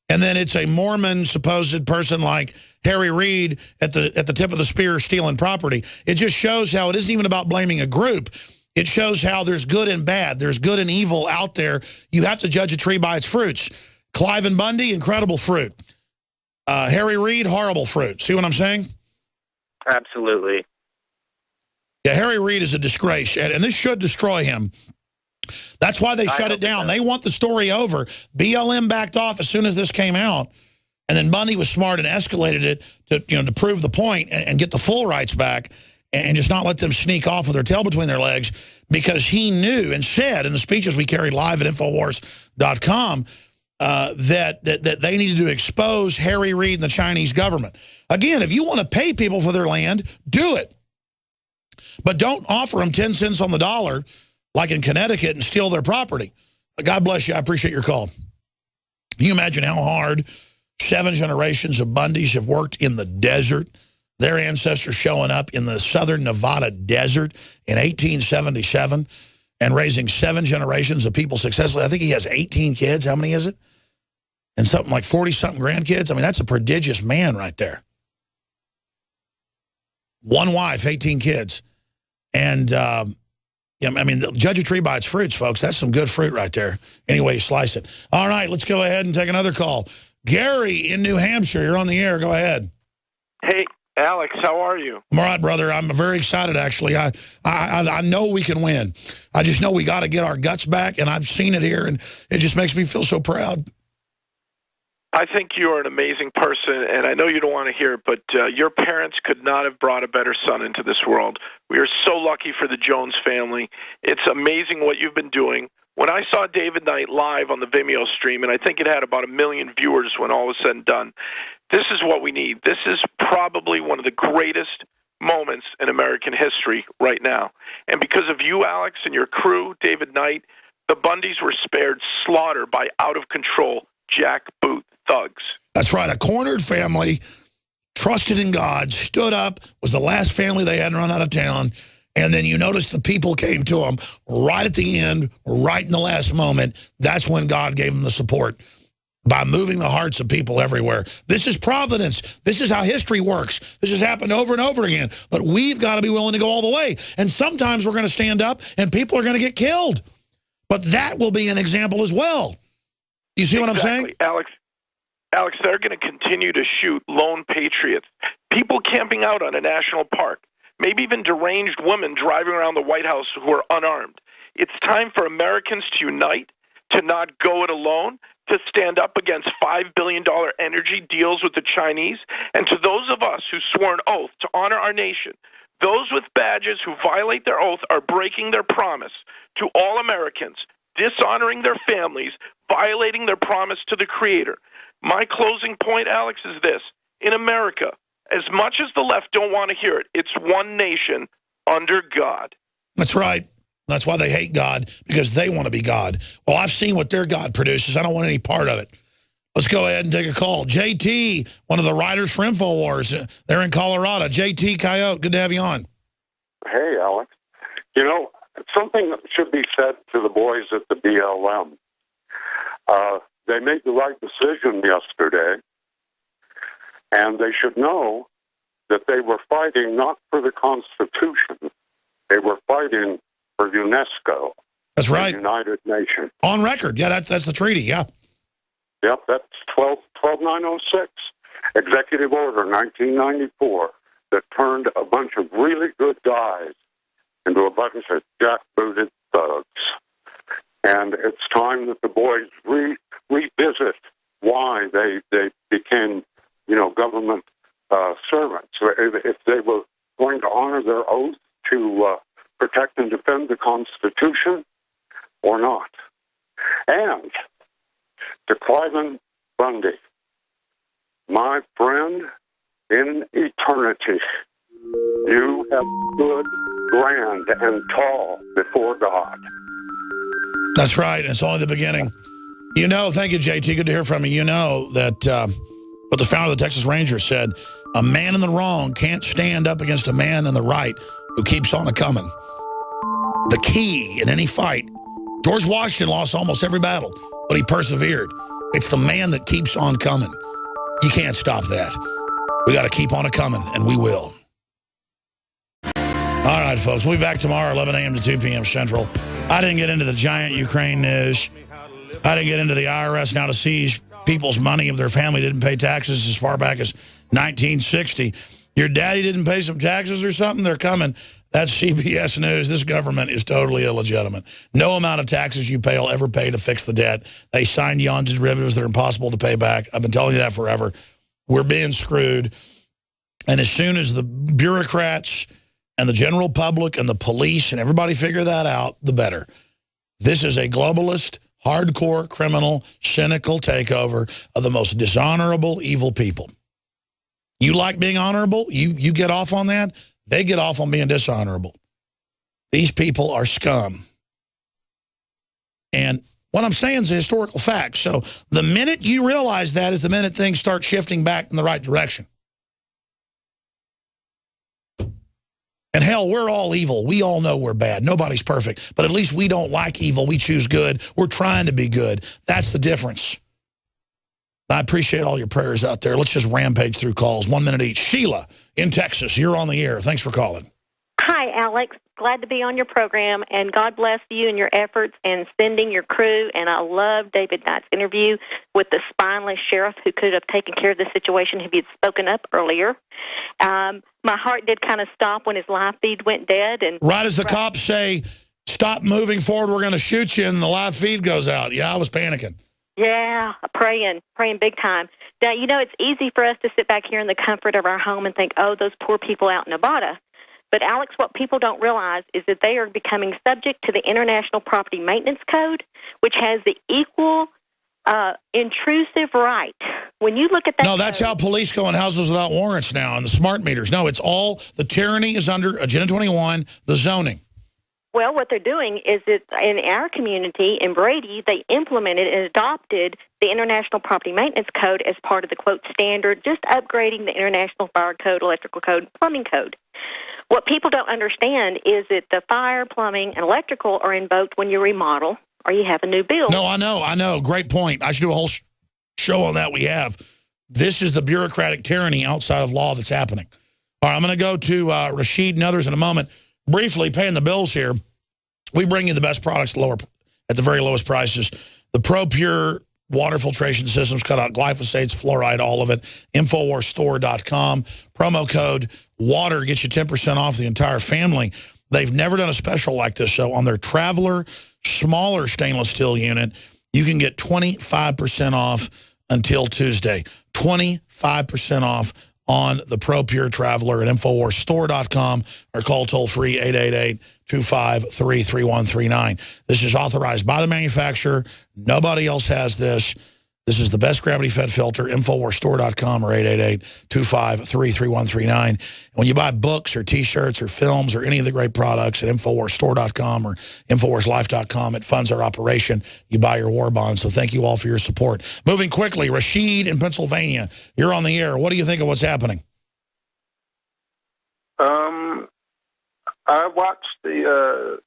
and then it's a Mormon supposed person like Harry Reid at the tip of the spear stealing property. It just shows how it isn't even about blaming a group. It shows how there's good and bad. There's good and evil out there. You have to judge a tree by its fruits. Cliven Bundy, incredible fruit. Harry Reid, horrible fruit. See what I'm saying? Absolutely. Yeah, Harry Reid is a disgrace, and this should destroy him. That's why they shut it down. They want the story over. BLM backed off as soon as this came out, and then Bundy was smart and escalated it to prove the point and get the full rights back and just not let them sneak off with their tail between their legs, because he knew and said in the speeches we carried live at Infowars.com that they needed to expose Harry Reid and the Chinese government. Again, if you want to pay people for their land, do it. But don't offer them 10 cents on the dollar, like in Connecticut, and steal their property. God bless you. I appreciate your call. Can you imagine how hard 7 generations of Bundys have worked in the desert? Their ancestors showing up in the southern Nevada desert in 1877 and raising 7 generations of people successfully. I think he has 18 kids. How many is it? and something like 40-something grandkids. I mean, that's a prodigious man right there. One wife, 18 kids. And, yeah, I mean, judge a tree by its fruits, folks. That's some good fruit right there. Anyway, you slice it. All right, let's go ahead and take another call. Gary in New Hampshire, you're on the air. Go ahead. Hey, Alex, how are you? I'm all right, brother. I'm very excited, actually. I know we can win. I just know we got to get our guts back, and I've seen it here, and it just makes me feel so proud. I think you are an amazing person, and I know you don't want to hear it, but your parents could not have brought a better son into this world. We are so lucky for the Jones family. It's amazing what you've been doing. When I saw David Knight live on the Vimeo stream, and I think it had about 1 million viewers when all was said and done, this is what we need. This is probably one of the greatest moments in American history right now. And because of you, Alex, and your crew, David Knight, the Bundys were spared slaughter by out-of-control jackboot thugs. That's right. A cornered family, trusted in God, stood up, was the last family they hadn't run out of town. And then you notice the people came to them right at the end, right in the last moment. That's when God gave them the support by moving the hearts of people everywhere. This is providence. This is how history works. This has happened over and over again. But we've got to be willing to go all the way. And sometimes we're going to stand up and people are going to get killed. But that will be an example as well. You see what I'm saying? Alex, they're going to continue to shoot lone patriots, people camping out on a national park, maybe even deranged women driving around the White House who are unarmed. It's time for Americans to unite, to not go it alone, to stand up against $5 billion energy deals with the Chinese, and to those of us who swore an oath to honor our nation. Those with badges who violate their oath are breaking their promise to all Americans, dishonoring their families, violating their promise to the Creator. My closing point, Alex, is this. In America, as much as the left don't want to hear it, it's one nation under God. That's right. That's why they hate God, because they want to be God. Well, I've seen what their God produces. I don't want any part of it. Let's go ahead and take a call. JT, one of the writers for Infowars. They're in Colorado. JT Coyote, good to have you on. Hey, Alex. You know, something should be said to the boys at the BLM. They made the right decision yesterday, and they should know that they were fighting not for the Constitution. They were fighting for UNESCO. That's right. The United Nations. On record. Yeah, that's the treaty, yeah. Yep, that's 12906, Executive Order 1994, that turned a bunch of really good guys into a bunch of jackbooted thugs. And it's time that the boys revisit why they became, government servants. If they were going to honor their oath to protect and defend the Constitution or not. And to Cliven Bundy, my friend, in eternity, you have stood grand and tall before God. That's right. It's only the beginning. Thank you, JT. Good to hear from you. You know that what the founder of the Texas Rangers said, a man in the wrong can't stand up against a man in the right who keeps on a-coming. The key in any fight, George Washington lost almost every battle, but he persevered. It's the man that keeps on coming. You can't stop that. We got to keep on a-coming, and we will. All right, folks, we'll be back tomorrow, 11 a.m. to 2 p.m. Central. I didn't get into the giant Ukraine news. I didn't get into the IRS now to seize people's money if their family didn't pay taxes as far back as 1960. Your daddy didn't pay some taxes or something? They're coming. That's CBS News. This government is totally illegitimate. No amount of taxes you pay will ever pay to fix the debt. They signed you on to derivatives that are impossible to pay back. I've been telling you that forever. We're being screwed. And as soon as the bureaucrats and the general public and the police and everybody figure that out, the better. This is a globalist, hardcore, criminal, cynical takeover of the most dishonorable, evil people. You like being honorable? You get off on that? They get off on being dishonorable. These people are scum. And what I'm saying is a historical fact. So the minute you realize that is the minute things start shifting back in the right direction. And hell, we're all evil. We all know we're bad. Nobody's perfect. But at least we don't like evil. We choose good. We're trying to be good. That's the difference. I appreciate all your prayers out there. Let's just rampage through calls, 1 minute each. Sheila in Texas, you're on the air. Thanks for calling. Hi, Alex. Glad to be on your program, and God bless you and your efforts in sending your crew. And I love David Knight's interview with the spineless sheriff who could have taken care of the situation if he had spoken up earlier. My heart did kind of stop when his live feed went dead. And right as the cops say, stop moving forward, we're going to shoot you, and the live feed goes out. Yeah, I was panicking. Yeah, praying big time. Now, you know, it's easy for us to sit back here in the comfort of our home and think, oh, those poor people out in Nevada. But, Alex, what people don't realize is that they are becoming subject to the International Property Maintenance Code, which has the equal intrusive right. When you look at that... No, that's how police go in houses without warrants now, and the smart meters. No, it's all... The tyranny is under Agenda 21, the zoning. Well, what they're doing is that in our community, in Brady, they implemented and adopted the International Property Maintenance Code as part of the, quote, standard, just upgrading the International Fire Code, Electrical Code, Plumbing Code. What people don't understand is that the fire, plumbing, and electrical are invoked when you remodel or you have a new build. No, I know. Great point. I should do a whole show on that. We have. This is the bureaucratic tyranny outside of law that's happening. All right, I'm going to go to Rashid and others in a moment. Briefly, paying the bills here. We bring you the best products at the very lowest prices. The ProPure water filtration systems, cut out glyphosates, fluoride, all of it. Infowarsstore.com. Promo code WATER gets you 10% off the entire family. They've never done a special like this. So on their Traveler smaller stainless steel unit, you can get 25% off until Tuesday. 25% off on the ProPure Traveler at Infowarsstore.com or call toll-free 888-253-3139. This is authorized by the manufacturer. Nobody else has this. This is the best gravity-fed filter, Infowarsstore.com or 888-253-3139. When you buy books or T-shirts or films or any of the great products at Infowarsstore.com or InfowarsLife.com, it funds our operation. You buy your war bonds, so thank you all for your support. Moving quickly, Rashid in Pennsylvania, you're on the air. What do you think of what's happening? I watched the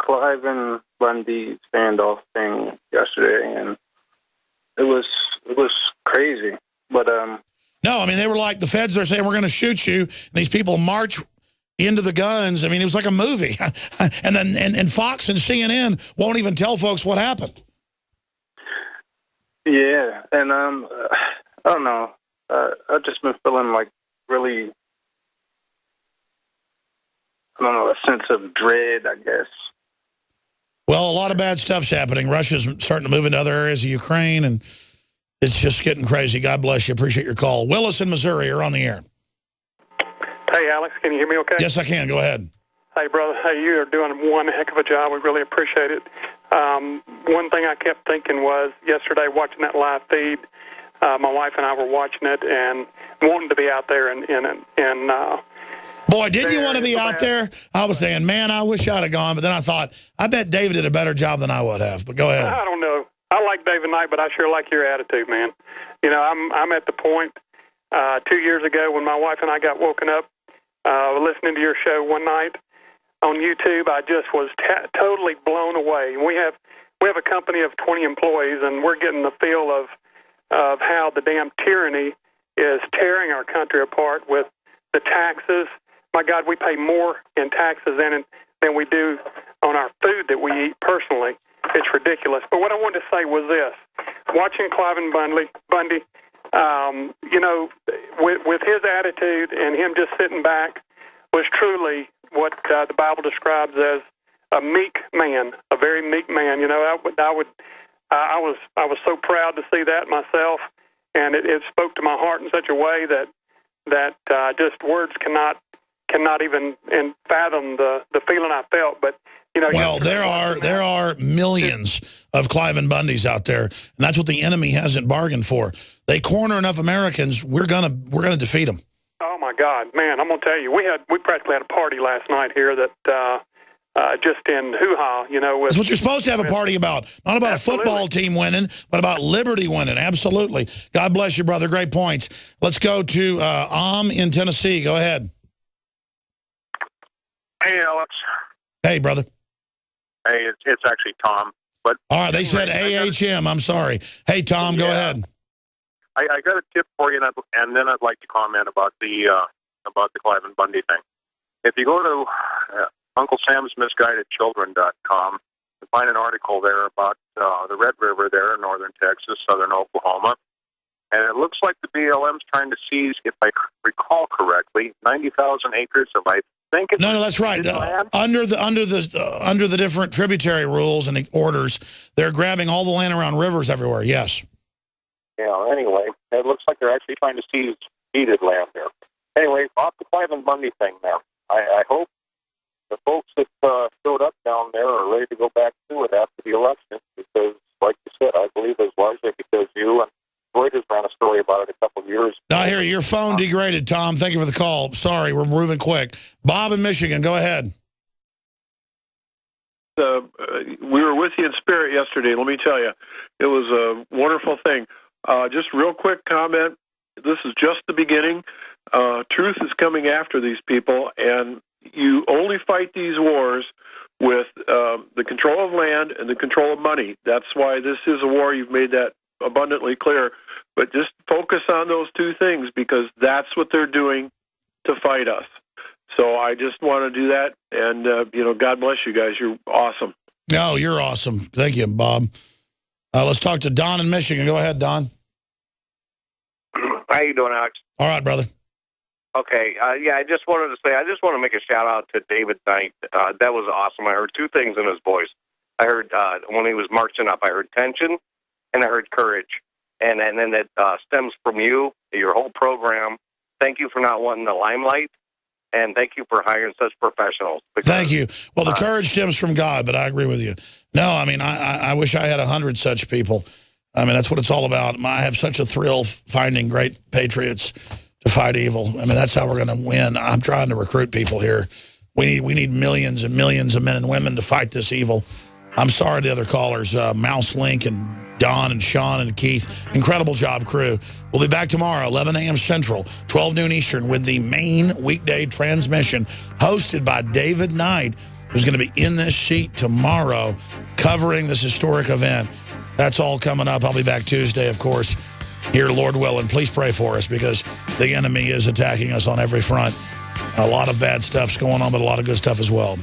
Cliven Bundy standoff thing yesterday, and it was crazy. But no, I mean, they were like, the feds are saying, we're going to shoot you. And these people march into the guns. I mean, it was like a movie. And then and Fox and CNN won't even tell folks what happened. Yeah, and I don't know. I've just been feeling like really, I don't know, a sense of dread, I guess. Well, a lot of bad stuff's happening. Russia's starting to move into other areas of Ukraine, and it's just getting crazy. God bless you. Appreciate your call. Willis in Missouri, you're on the air. Hey, Alex, can you hear me okay? Yes, I can. Go ahead. Hey, brother. Hey, you are doing one heck of a job. We really appreciate it. One thing I kept thinking was yesterday watching that live feed, my wife and I were watching it and wanting to be out there and boy, didn't you want to be out there? I was saying, man, I wish I'd have gone. But then I thought, I bet David did a better job than I would have. But go ahead. I don't know. I like David Knight, but I sure like your attitude, man. You know, I'm at the point 2 years ago when my wife and I got woken up listening to your show one night on YouTube. I just was totally blown away. We have a company of 20 employees, and we're getting the feel of how the damn tyranny is tearing our country apart with the taxes. My God, we pay more in taxes than we do on our food that we eat personally. It's ridiculous. But what I wanted to say was this. Watching Cliven Bundy, you know, with his attitude and him just sitting back was truly what the Bible describes as a meek man, a very meek man. You know, I was so proud to see that myself, and it spoke to my heart in such a way that just words cannot even fathom the feeling I felt. But you know, well, there are millions of Cliven Bundys out there, and that's what the enemy hasn't bargained for. They corner enough Americans, we're gonna defeat them. Oh my God, man! I'm gonna tell you, we practically had a party last night here that just in hoo-ha, you know. That's what you're supposed to have a party about, not about absolutely. A football team winning, but about liberty winning. Absolutely. God bless you, brother. Great points. Let's go to in Tennessee. Go ahead. Hey, Alex. Hey, brother. Hey, it's actually Tom. But all right, they said AHM. I'm sorry. Hey, Tom, go ahead. I got a tip for you, and then I'd like to comment about the Cliven Bundy thing. If you go to UncleSam'sMisguidedChildren.com, you find an article there about the Red River there in northern Texas, southern Oklahoma. And it looks like the BLM's trying to seize, if I recall correctly, 90,000 acres of, I think it's No, that's right. Under the different tributary rules and the orders, they're grabbing all the land around rivers everywhere. Yes. Yeah. Anyway, it looks like they're actually trying to seize deeded land there. Anyway, off the Cliven Bundy thing there. I hope the folks that showed up down there are ready to go back to it after the election, because, like you said, I believe it's largely because you and Reuters ran a story about it a couple of years ago. I hear your phone degraded, Tom. Thank you for the call. Sorry, we're moving quick. Bob in Michigan, go ahead. We were with you in spirit yesterday. Let me tell you, it was a wonderful thing. Just real quick comment. This is just the beginning. Truth is coming after these people, and you only fight these wars with the control of land and the control of money. That's why this is a war. You've made that abundantly clear. But just focus on those two things, because that's what they're doing to fight us. So I just want to do that, and God bless you guys. You're awesome. No, you're awesome. Thank you, Bob. Let's talk to Don in Michigan. Go ahead, Don. How you doing, Alex? All right, brother. Okay, yeah, I just wanted to say, I just want to make a shout-out to David Knight. That was awesome. I heard two things in his voice. I heard, when he was marching up, I heard tension, and I heard courage. And then that stems from you, your whole program. Thank you for not wanting the limelight, and thank you for hiring such professionals. Because, thank you. Well, the courage stems from God, but I agree with you. No, I mean, I wish I had 100 such people. I mean, that's what it's all about. I have such a thrill finding great patriots to fight evil. I mean, that's how we're going to win. I'm trying to recruit people here. We need millions and millions of men and women to fight this evil. I'm sorry to the other callers, Mouse Link and Don and Sean and Keith. Incredible job, crew. We'll be back tomorrow, 11 a.m. Central, 12 noon Eastern, with the main weekday transmission hosted by David Knight, who's going to be in this seat tomorrow covering this historic event. That's all coming up. I'll be back Tuesday, of course, here, Lord willing. Please pray for us, because the enemy is attacking us on every front. A lot of bad stuff's going on, but a lot of good stuff as well.